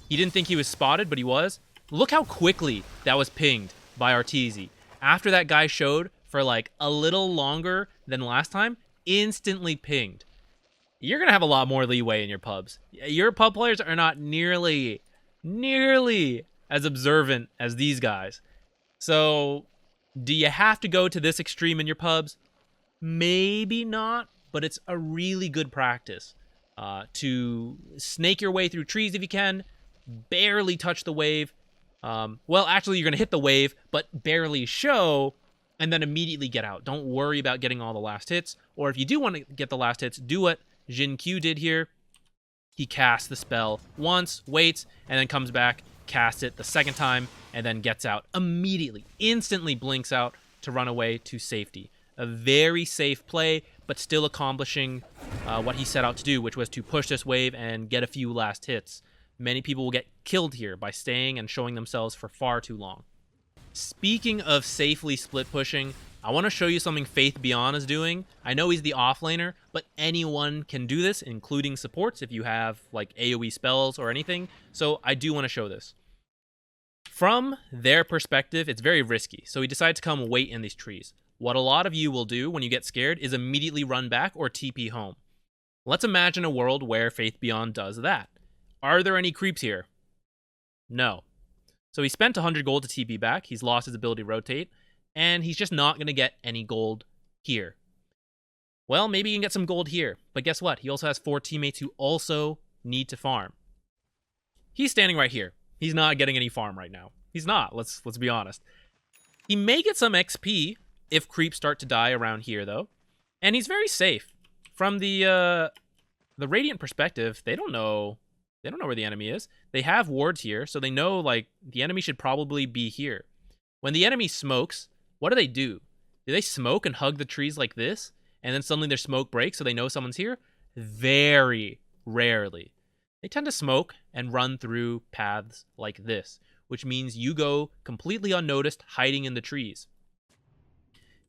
Speaker 1: he didn't think he was spotted, but he was. Look how quickly that was pinged by Arteezy. After that guy showed for like a little longer than last time, instantly pinged. You're going to have a lot more leeway in your pubs. Your pub players are not nearly as observant as these guys. So, do you have to go to this extreme in your pubs? Maybe not, but it's a really good practice to snake your way through trees if you can, barely touch the wave. Well, actually, you're going to hit the wave, but barely show, and then immediately get out. Don't worry about getting all the last hits, or if you do want to get the last hits, do what Jin Q did here. He casts the spell once, waits, and then comes back, casts it the second time, and then gets out immediately, instantly blinks out to run away to safety. A very safe play, but still accomplishing what he set out to do, which was to push this wave and get a few last hits. Many people will get killed here by staying and showing themselves for far too long. Speaking of safely split pushing, I want to show you something Faith Beyond is doing. I know he's the offlaner, but anyone can do this, including supports if you have like AoE spells or anything. So I do want to show this. From their perspective, it's very risky. So he decides to come wait in these trees. What a lot of you will do when you get scared is immediately run back or TP home. Let's imagine a world where Faith Beyond does that. Are there any creeps here? No. So he spent 100 gold to TP back. He's lost his ability to rotate. And he's just not going to get any gold here. Well, maybe he can get some gold here. But guess what? He also has 4 teammates who also need to farm. He's standing right here. He's not getting any farm right now. He's not. Let's be honest. He may get some XP if creeps start to die around here, though. And he's very safe. From the Radiant perspective, they don't know where the enemy is. They have wards here, so they know like the enemy should probably be here. When the enemy smokes, what do? Do they smoke and hug the trees like this? And then suddenly their smoke breaks so they know someone's here? Very rarely. They tend to smoke and run through paths like this, which means you go completely unnoticed, hiding in the trees.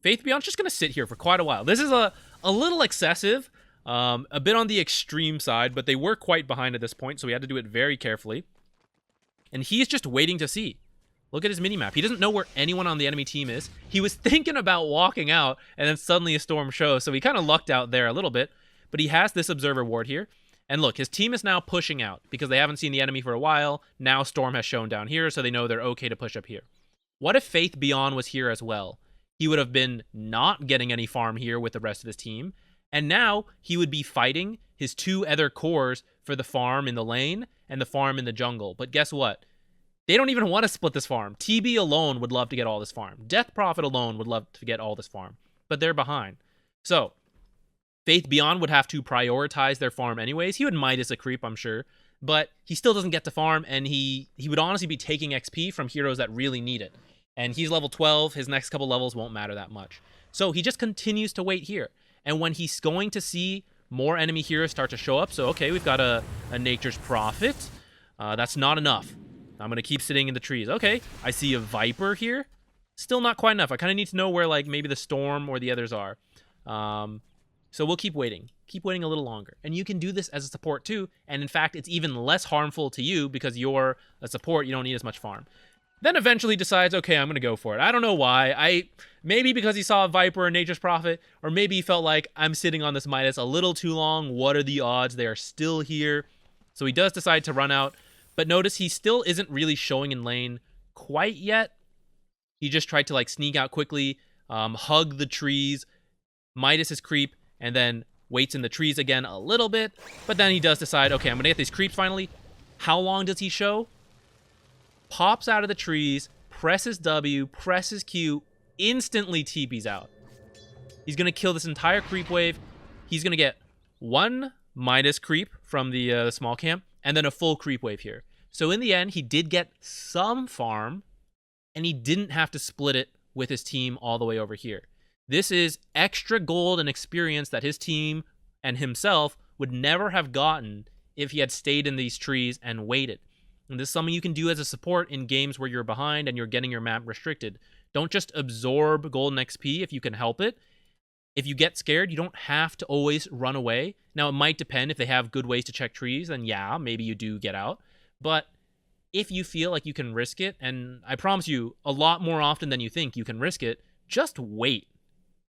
Speaker 1: Faith Beyond's just going to sit here for quite a while. This is a little excessive, a bit on the extreme side, but they were quite behind at this point, so we had to do it very carefully. And he's just waiting to see. Look at his minimap. He doesn't know where anyone on the enemy team is. He was thinking about walking out, and then suddenly a storm shows, so he kind of lucked out there a little bit. But he has this observer ward here. And look, his team is now pushing out because they haven't seen the enemy for a while. Now Storm has shown down here, so they know they're okay to push up here. What if Faith Beyond was here as well? He would have been not getting any farm here with the rest of his team. And now he would be fighting his 2 other cores for the farm in the lane and the farm in the jungle. But guess what? They don't even want to split this farm. TB alone would love to get all this farm. Death Prophet alone would love to get all this farm. But they're behind. So, Faith Beyond would have to prioritize their farm anyways. He would Midas a creep, I'm sure. But he still doesn't get to farm, and he would honestly be taking XP from heroes that really need it. And he's level 12. His next couple levels won't matter that much. So he just continues to wait here. And when he's going to see more enemy heroes start to show up, so okay, we've got a Nature's Prophet. That's not enough. I'm going to keep sitting in the trees. Okay, I see a Viper here. Still not quite enough. I kind of need to know where like maybe the Storm or the others are. So we'll keep waiting. Keep waiting a little longer. And you can do this as a support too. And in fact, it's even less harmful to you because you're a support. You don't need as much farm. Then eventually decides, okay, I'm going to go for it. I don't know why. Maybe because he saw a Viper or Nature's Prophet, or maybe he felt like I'm sitting on this Midas a little too long. What are the odds they are still here? So he does decide to run out. But notice he still isn't really showing in lane quite yet. He just tried to like sneak out quickly, hug the trees, Midas his creep, and then waits in the trees again a little bit. But then he does decide, okay, I'm going to get these creeps finally. How long does he show? Pops out of the trees, presses W, presses Q, instantly TPs out. He's going to kill this entire creep wave. He's going to get 1 Midas creep from the small camp, and then a full creep wave here. So in the end, he did get some farm, and he didn't have to split it with his team all the way over here. This is extra gold and experience that his team and himself would never have gotten if he had stayed in these trees and waited. And this is something you can do as a support in games where you're behind and you're getting your map restricted. Don't just absorb golden XP if you can help it. If you get scared, you don't have to always run away. Now, it might depend if they have good ways to check trees, then yeah, maybe you do get out. But if you feel like you can risk it, and I promise you, a lot more often than you think you can risk it, just wait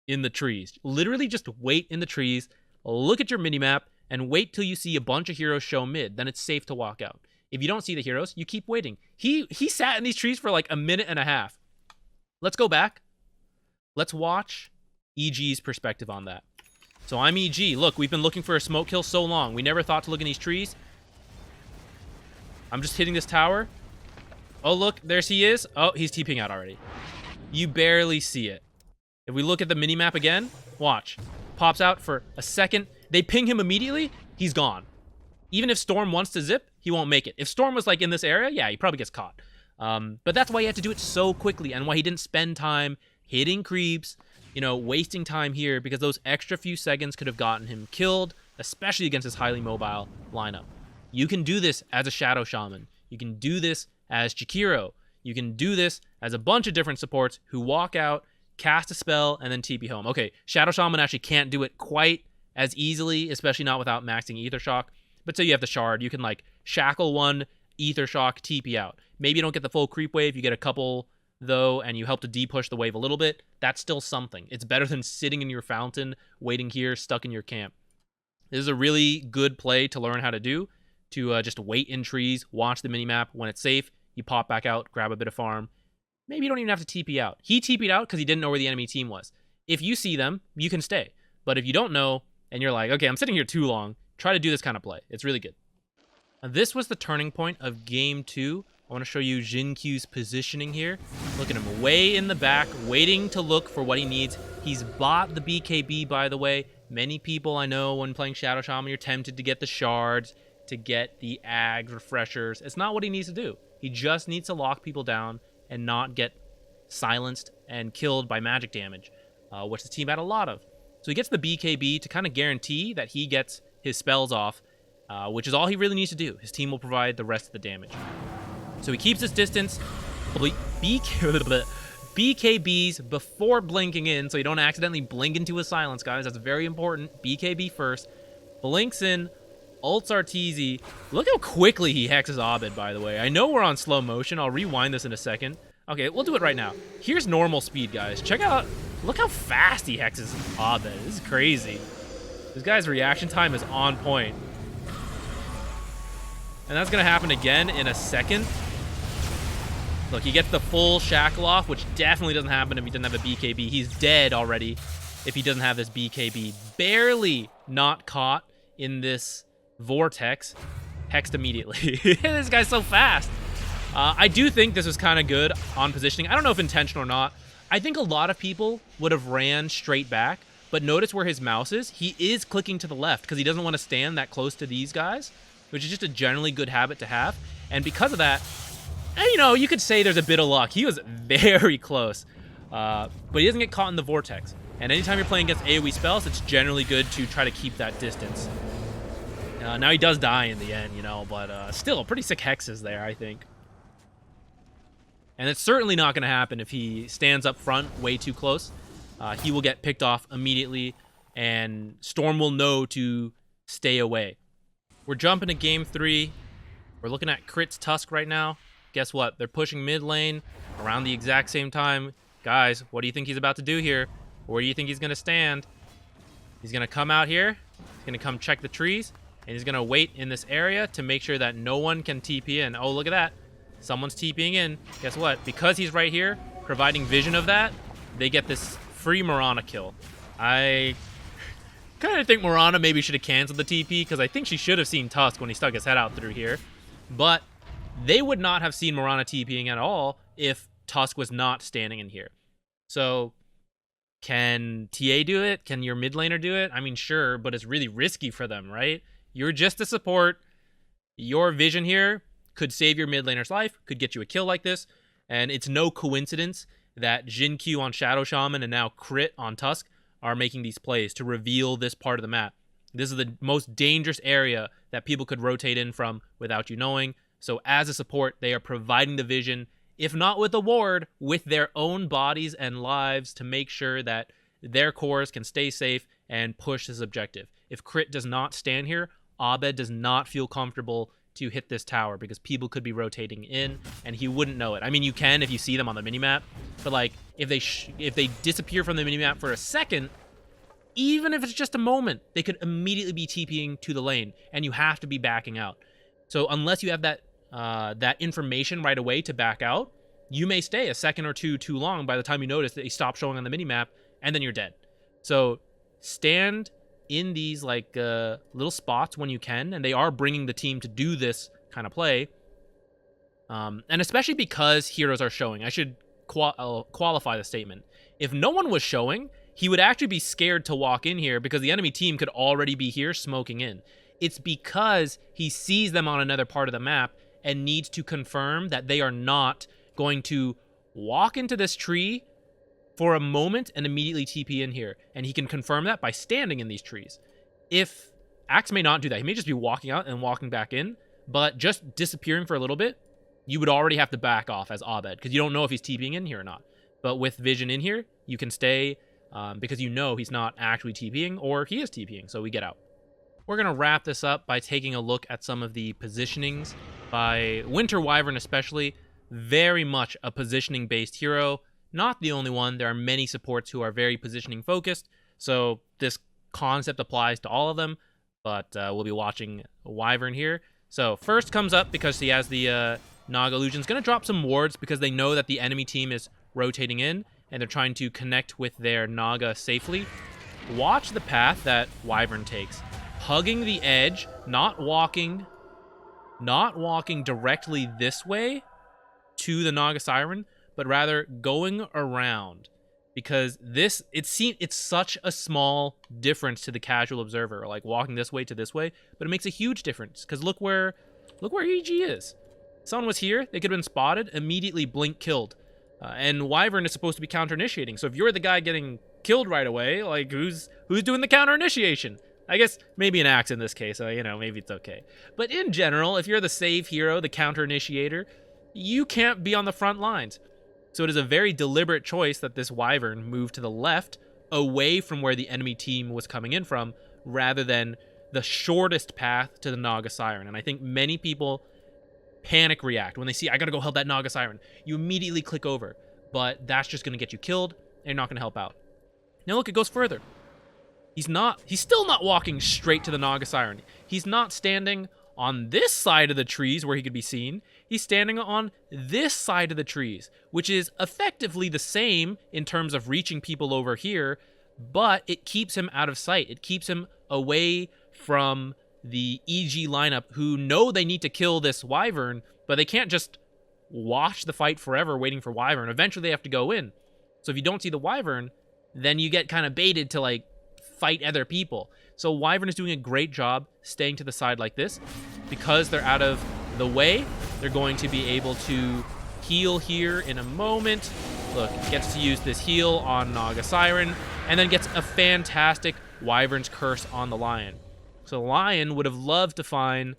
Speaker 1: in the trees. Literally just wait in the trees, look at your minimap, and wait till you see a bunch of heroes show mid. Then it's safe to walk out. If you don't see the heroes, you keep waiting. He sat in these trees for like a minute and a half. Let's go back. Let's watch EG's perspective on that. So I'm EG. Look, we've been looking for a smoke kill so long. We never thought to look in these trees. I'm just hitting this tower. Oh, look, there he is. Oh, he's TPing out already. You barely see it. If we look at the minimap again, watch. Pops out for a second. They ping him immediately. He's gone. Even if Storm wants to zip, he won't make it. If Storm was like in this area, yeah, he probably gets caught. But that's why he had to do it so quickly and why he didn't spend time hitting creeps, you know, wasting time here, because those extra few seconds could have gotten him killed, especially against his highly mobile lineup. You can do this as a Shadow Shaman. You can do this as Jakiro. You can do this as a bunch of different supports who walk out, cast a spell, and then TP home. Okay, Shadow Shaman actually can't do it quite as easily, especially not without maxing Ether Shock. But say you have the Shard, you can like Shackle one, Ether Shock, TP out. Maybe you don't get the full creep wave, you get a couple though, and you help to de-push the wave a little bit. That's still something. It's better than sitting in your fountain, waiting here, stuck in your camp. This is a really good play to learn how to do, to just wait in trees, watch the minimap. When it's safe, you pop back out, grab a bit of farm. Maybe you don't even have to TP out. He TP'd out because he didn't know where the enemy team was. If you see them, you can stay. But if you don't know, and you're like, okay, I'm sitting here too long, try to do this kind of play. It's really good. Now, this was the turning point of Game 2. I want to show you Jinkyu's positioning here. Look at him way in the back, waiting to look for what he needs. He's bought the BKB, by the way. Many people I know when playing Shadow Shaman, you're tempted to get the shards, to get the ags, refreshers. It's not what he needs to do. He just needs to lock people down and not get silenced and killed by magic damage, which the team had a lot of. So he gets the BKB to kind of guarantee that he gets his spells off, which is all he really needs to do. His team will provide the rest of the damage. So he keeps his distance, BKBs before blinking in, so you don't accidentally blink into a silence, guys. That's very important. BKB first. Blinks in, ults Arteezy. Look how quickly he hexes Abed, by the way. I know we're on slow motion. I'll rewind this in a second. Okay, we'll do it right now. Here's normal speed, guys. Check out, look how fast he hexes Abed. This is crazy. This guy's reaction time is on point. And that's going to happen again in a second. Look, he gets the full shackle off, which definitely doesn't happen if he doesn't have a BKB. He's dead already if he doesn't have this BKB. Barely not caught in this vortex. Hexed immediately. This guy's so fast. I do think this was kind of good on positioning. I don't know if intentional or not. I think a lot of people would have ran straight back, but notice where his mouse is. He is clicking to the left because he doesn't want to stand that close to these guys, which is just a generally good habit to have. And because of that, you know, you could say there's a bit of luck. He was very close, but he doesn't get caught in the vortex. And anytime you're playing against AoE spells, it's generally good to try to keep that distance. Now he does die in the end, you know, but still pretty sick hexes there, I think. And it's certainly not going to happen if he stands up front way too close. He will get picked off immediately, and Storm will know to stay away. We're jumping to Game 3. We're looking at Crit's Tusk right now. Guess what? They're pushing mid lane around the exact same time. Guys, what do you think he's about to do here? Where do you think he's going to stand? He's going to come out here. He's going to come check the trees. And he's going to wait in this area to make sure that no one can TP in. Oh, look at that. Someone's TPing in. Guess what? Because he's right here, providing vision of that, they get this free Mirana kill. I kind of think Mirana maybe should have canceled the TP because I think she should have seen Tusk when he stuck his head out through here. But they would not have seen Mirana TPing at all if Tusk was not standing in here. So can TA do it? Can your mid laner do it? I mean, sure, but it's really risky for them, right? You're just a support. Your vision here could save your mid laner's life, could get you a kill like this, and it's no coincidence that Jinkyu on Shadow Shaman and now Crit on Tusk are making these plays to reveal this part of the map. This is the most dangerous area that people could rotate in from without you knowing. So as a support, they are providing the vision, if not with a ward, with their own bodies and lives to make sure that their cores can stay safe and push this objective. If Crit does not stand here, Abed does not feel comfortable to hit this tower because people could be rotating in and he wouldn't know it. I mean, you can if you see them on the minimap, but like if they disappear from the minimap for a second, even if it's just a moment, they could immediately be TPing to the lane and you have to be backing out. So unless you have that information right away to back out, you may stay a second or two too long by the time you notice that they stop showing on the minimap and then you're dead. So stand in these like little spots when you can, and they are bringing the team to do this kind of play. And especially because heroes are showing, I should qualify the statement. If no one was showing, he would actually be scared to walk in here because the enemy team could already be here smoking in. It's because he sees them on another part of the map and needs to confirm that they are not going to walk into this tree for a moment and immediately TP in here. And he can confirm that by standing in these trees. If Axe may not do that, he may just be walking out and walking back in, but just disappearing for a little bit, you would already have to back off as Abed because you don't know if he's TPing in here or not. But with Vision in here, you can stay because you know he's not actually TPing or he is TPing, so we get out. We're going to wrap this up by taking a look at some of the positionings by Winter Wyvern especially. Very much a positioning-based hero. Not the only one. There are many supports who are very positioning focused, so this concept applies to all of them, but we'll be watching Wyvern here. So first comes up because he has the Naga Illusion's going to drop some wards because they know that the enemy team is rotating in and they're trying to connect with their Naga safely. Watch the path that Wyvern takes. Hugging the edge, not walking directly this way to the Naga Siren, but rather going around, because it's such a small difference to the casual observer, like walking this way to this way, but it makes a huge difference because look where EG is. Someone was here, they could have been spotted, immediately blink killed, and Wyvern is supposed to be counter initiating. So if you're the guy getting killed right away, like who's doing the counter initiation? I guess maybe an Axe in this case, maybe it's okay. But in general, if you're the save hero, the counter initiator, you can't be on the front lines. So it is a very deliberate choice that this Wyvern moved to the left, away from where the enemy team was coming in from, rather than the shortest path to the Naga Siren. And I think many people panic react when they see, I gotta go help that Naga Siren. You immediately click over, but that's just gonna get you killed, and you're not gonna help out. Now look, it goes further. He's still not walking straight to the Naga Siren. He's not standing on this side of the trees where he could be seen. He's standing on this side of the trees, which is effectively the same in terms of reaching people over here, but it keeps him out of sight. It keeps him away from the EG lineup who know they need to kill this Wyvern, but they can't just watch the fight forever waiting for Wyvern. Eventually they have to go in. So if you don't see the Wyvern, then you get kind of baited to like fight other people. So Wyvern is doing a great job staying to the side like this. Because they're out of the way, they're going to be able to heal here in a moment. Look, gets to use this heal on Naga Siren, and then gets a fantastic Wyvern's Curse on the Lion. So the Lion would have loved to find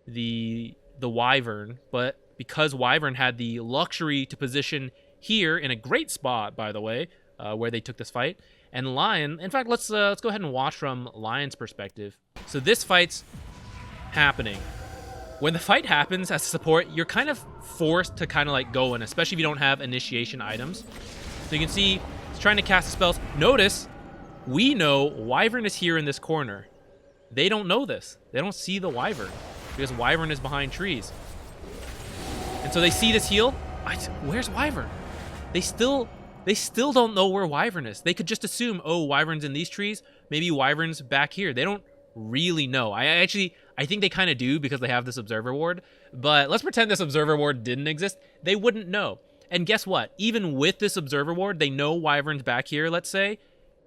Speaker 1: the Wyvern, but because Wyvern had the luxury to position here in a great spot, by the way, where they took this fight, and Lion, in fact, let's go ahead and watch from Lion's perspective. So this fight's happening. When the fight happens as a support, you're kind of forced to kind of like go in, especially if you don't have initiation items. So you can see he's trying to cast the spells. Notice, we know Wyvern is here in this corner. They don't know this. They don't see the Wyvern because Wyvern is behind trees. And so they see this heal. Where's Wyvern? They still don't know where Wyvern is. They could just assume, oh, Wyvern's in these trees. Maybe Wyvern's back here. They don't really know. I think they kind of do because they have this observer ward. But let's pretend this observer ward didn't exist. They wouldn't know. And guess what? Even with this observer ward, they know Wyvern's back here, let's say.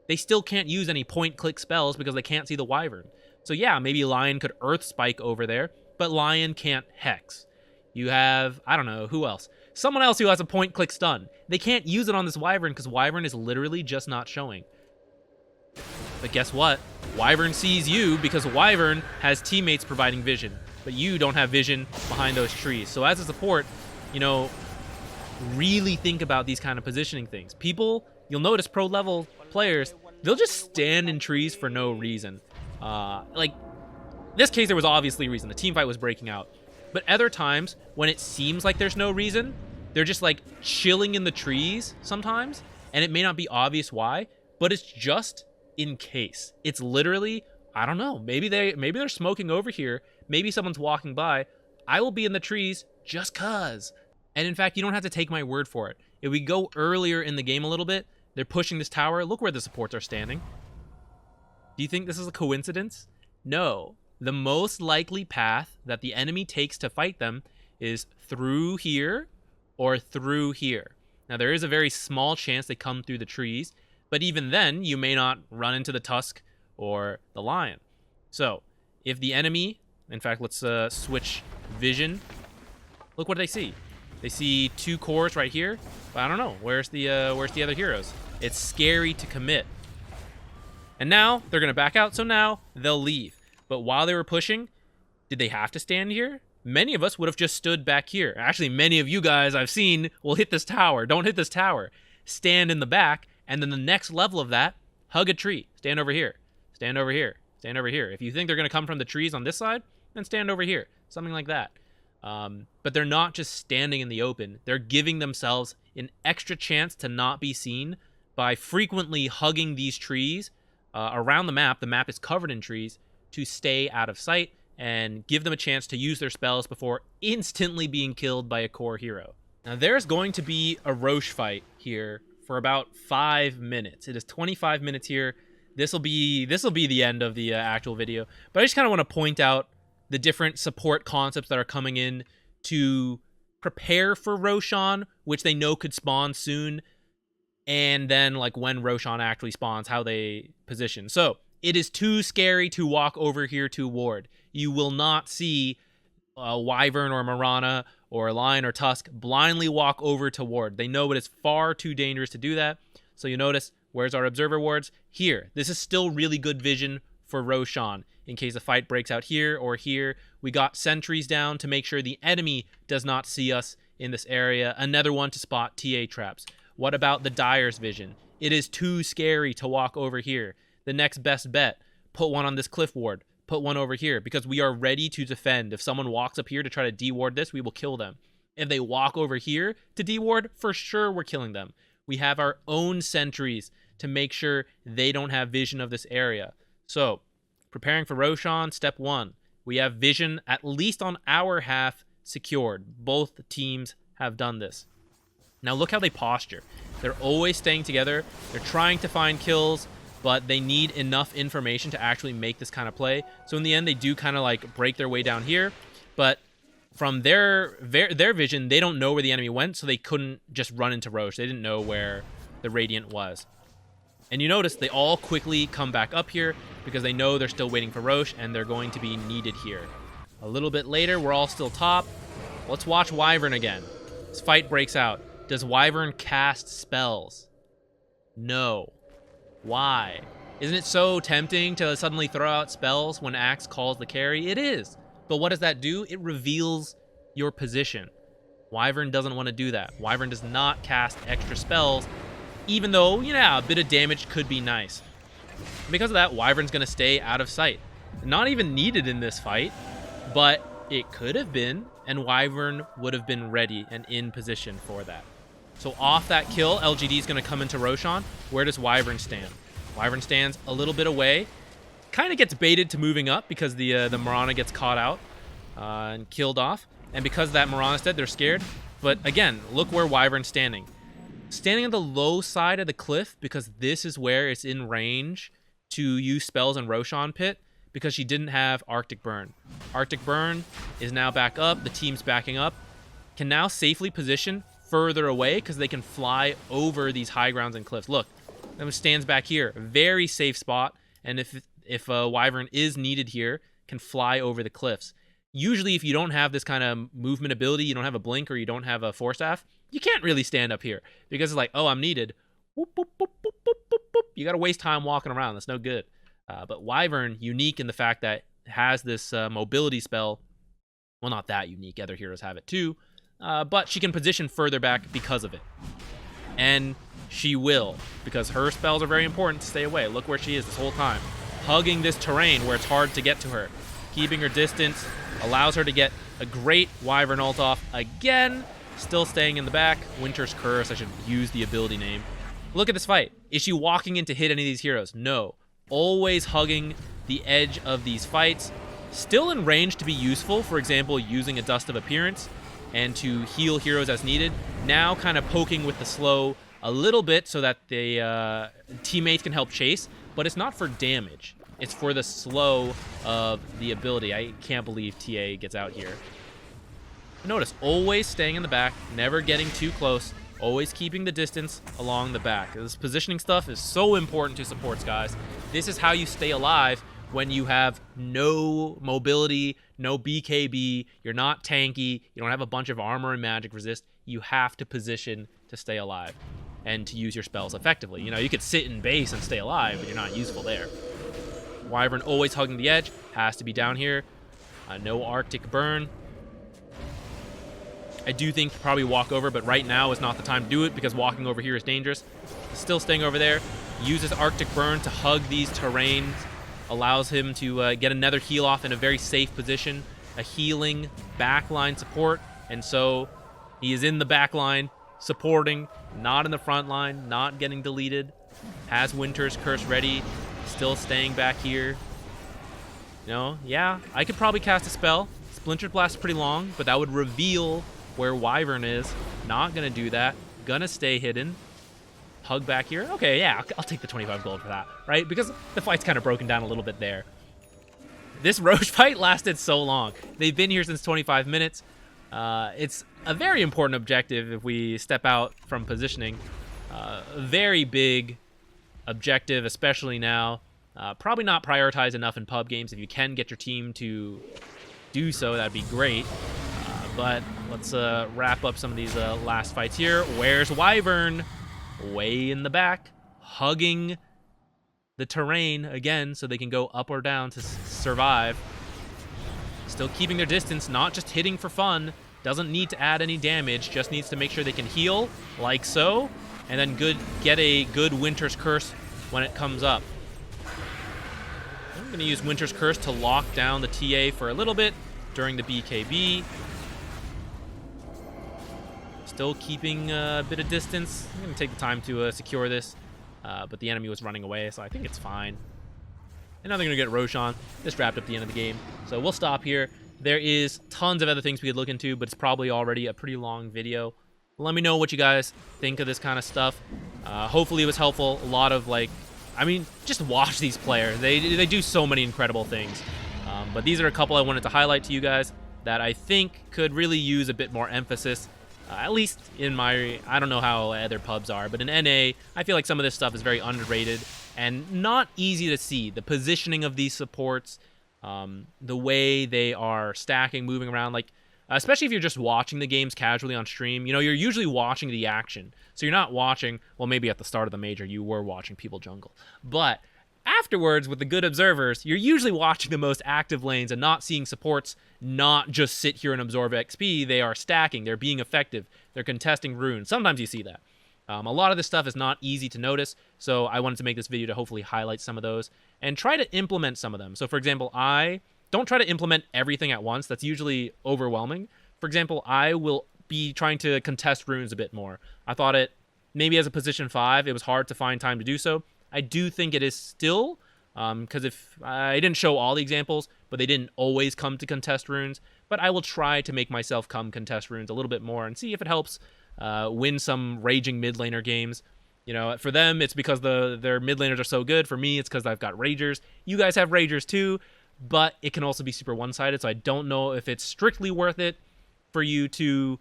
Speaker 1: They still can't use any point-click spells because they can't see the Wyvern. So yeah, maybe Lion could Earth Spike over there, but Lion can't Hex. You have, I don't know, who else? Someone else who has a point-click stun. They can't use it on this Wyvern because Wyvern is literally just not showing. But guess what? Wyvern sees you because Wyvern has teammates providing vision, but you don't have vision behind those trees. So as a support, really think about these kind of positioning things. People, you'll notice pro-level players, they'll just stand in trees for no reason. Like, this case, there was obviously a reason. The team fight was breaking out. But other times, when it seems like there's no reason, they're just like chilling in the trees sometimes, and it may not be obvious why, but it's just in case. It's literally, I don't know, maybe they're smoking over here, maybe someone's walking by. I will be in the trees just cuz. And in fact, you don't have to take my word for it. If we go earlier in the game a little bit, they're pushing this tower. Look where the supports are standing. Do you think this is a coincidence? No. The most likely path that the enemy takes to fight them is through here or through here. Now, there is a very small chance they come through the trees, but even then, you may not run into the Tusk or the Lion. So, if the enemy... In fact, let's switch vision. Look what they see. They see 2 cores right here, but I don't know. Where's the other heroes? It's scary to commit. And now, they're going to back out, so now they'll leave. But while they were pushing, did they have to stand here? Many of us would have just stood back here. Actually, many of you guys I've seen will hit this tower. Don't hit this tower. Stand in the back, and then the next level of that, hug a tree. Stand over here. Stand over here. Stand over here. If you think they're going to come from the trees on this side, then stand over here. Something like that. But they're not just standing in the open. They're giving themselves an extra chance to not be seen by frequently hugging these trees around the map. The map is covered in trees, to stay out of sight and give them a chance to use their spells before instantly being killed by a core hero. Now, there's going to be a Roche fight here for about 5 minutes. It is 25 minutes here. This will be the end of the actual video. But I just kind of want to point out the different support concepts that are coming in to prepare for Roshan, which they know could spawn soon, and then like when Roshan actually spawns, how they position. So, it is too scary to walk over here to ward. You will not see Wyvern or Marana or Lion or Tusk blindly walk over to ward. They know it is far too dangerous to do that. So you notice, where's our observer wards? Here. This is still really good vision for Roshan. In case a fight breaks out here or here, we got sentries down to make sure the enemy does not see us in this area. Another one to spot TA traps. What about the Dyer's vision? It is too scary to walk over here. The next best bet, put one on this cliff ward, put one over here, because we are ready to defend. If someone walks up here to try to deward this, we will kill them. If they walk over here to deward, for sure we're killing them. We have our own sentries to make sure they don't have vision of this area. So, preparing for Roshan, step 1. We have vision, at least on our half, secured. Both teams have done this. Now look how they posture. They're always staying together. They're trying to find kills, but they need enough information to actually make this kind of play. So in the end, they do kind of like break their way down here. But from their vision, they don't know where the enemy went, so they couldn't just run into Roche. They didn't know where the Radiant was. And you notice they all quickly come back up here because they know they're still waiting for Roche and they're going to be needed here. A little bit later, we're all still top. Let's watch Wyvern again. This fight breaks out. Does Wyvern cast spells? No. Why? Isn't it so tempting to suddenly throw out spells when Axe calls the carry? It is. But what does that do? It reveals your position. Wyvern doesn't want to do that. Wyvern does not cast extra spells, even though, a bit of damage could be nice. Because of that, Wyvern's going to stay out of sight. Not even needed in this fight, but it could have been, and Wyvern would have been ready and in position for that. So off that kill, LGD is going to come into Roshan. Where does Wyvern stand? Wyvern stands a little bit away. Kind of gets baited to moving up because the Marana gets caught out and killed off. And because that Marana's dead, they're scared. But again, look where Wyvern's standing. Standing on the low side of the cliff because this is where it's in range to use spells in Roshan Pit because she didn't have Arctic Burn. Arctic Burn is now back up. The team's backing up. Can now safely position further away because they can fly over these high grounds and cliffs. Look, them stands back here. Very safe spot. And if Wyvern is needed here, can fly over the cliffs. Usually if you don't have this kind of movement ability, you don't have a blink or you don't have a force staff, you can't really stand up here because it's like, oh, I'm needed. Whoop, whoop, whoop, whoop, whoop, whoop, whoop. You got to waste time walking around. That's no good. But Wyvern, unique in the fact that it has this mobility spell. Well, not that unique. Other heroes have it too. But she can position further back because of it. And she will, because her spells are very important to stay away. Look where she is this whole time. Hugging this terrain where it's hard to get to her. Keeping her distance allows her to get A great Wyvern ult off again. Still staying in the back. Winter's Curse. I should use the ability name. Look at this fight. Is she walking in to hit any of these heroes? No. Always hugging the edge of these fights. Still in range to be useful. For example, using a Dust of Appearance and to heal heroes as needed. Now kind of poking with the slow a little bit so that the teammates can help chase. But it's not for damage. It's for the slow of the ability. I can't believe TA gets out here. Notice, always staying in the back, never getting too close, always keeping the distance along the back. This positioning stuff is so important to supports, guys. This is how you stay alive when you have no mobility, no BKB, you're not tanky, you don't have a bunch of armor and magic resist. You have to position to stay alive and to use your spells effectively. You know, you could sit in base and stay alive, but you're not useful there. Wyvern always hugging the edge, has to be down here. No Arctic Burn. I do think probably walk over, but right now is not the time to do it because walking over here is dangerous. Still staying over there. Uses Arctic Burn to hug these terrains. Allows him to get another heal off in a very safe position. A healing backline support. And so he is in the backline, supporting, not in the front line, not getting deleted. Has Winter's Curse ready. Still staying back here. You know, yeah, I could probably cast a spell. Splintered Blast is pretty long, but that would reveal where Wyvern is. Not gonna do that. Gonna stay hidden. Hug back here. Okay, yeah, I'll take the 25 gold for that, right? Because the fight's kind of broken down a little bit there. This Roche fight lasted so long. They've been here since 25 minutes. It's a very important objective if we step out from positioning. A very big objective, especially now. Probably not prioritized enough in pub games. If you can get your team to do so, that'd be great. But let's wrap up some of these last fights here. Where's Wyvern? Way in the back, hugging the terrain again so they can go up or down to survive. Still keeping their distance, not just hitting for fun. Doesn't need to add any damage, just needs to make sure they can heal, like so. And then get a good Winter's Curse when it comes up. I'm going to use Winter's Curse to lock down the TA for a little bit during the BKB. Still keeping a bit of distance. I'm going to take the time to secure this, but the enemy was running away, so I think it's fine. And now they're going to get Roshan. This wrapped up the end of the game, so we'll stop here. There is tons of other things we could look into, but it's probably already a pretty long video. Let me know what you guys think of this kind of stuff. Hopefully it was helpful. A lot of, like, I mean, just watch these players. They do so many incredible things. But these are a couple I wanted to highlight to you guys that I think could really use a bit more emphasis. At least in my, I don't know how other pubs are, but in NA, I feel like some of this stuff is very underrated and not easy to see. The positioning of these supports, the way they are stacking, moving around, like, especially if you're just watching the games casually on stream, you know, you're usually watching the action. So you're not watching, well, maybe at the start of the major, you were watching people jungle. But afterwards, with the good observers, you're usually watching the most active lanes and not seeing supports not just sit here and absorb XP. They are stacking. They're being effective. They're contesting runes. Sometimes you see that. A lot of this stuff is not easy to notice, so I wanted to make this video to hopefully highlight some of those and try to implement some of them. So, for example, I don't try to implement everything at once. That's usually overwhelming. For example, I will be trying to contest runes a bit more. I thought it, maybe as a position 5, it was hard to find time to do so. I do think it is still, because if I didn't show all the examples, but they didn't always come to contest runes. But I will try to make myself come contest runes a little bit more and see if it helps win some raging mid laner games. You know, for them, it's because their mid laners are so good. For me, it's because I've got ragers. You guys have ragers too, but it can also be super one-sided. So I don't know if it's strictly worth it for you to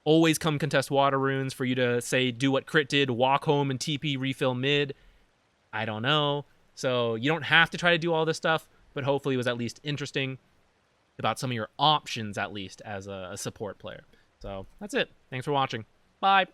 Speaker 1: always come contest water runes, for you to say do what Crit did, walk home and TP refill mid. I don't know. So you don't have to try to do all this stuff, but hopefully it was at least interesting about some of your options, at least as a support player. So that's it. Thanks for watching. Bye.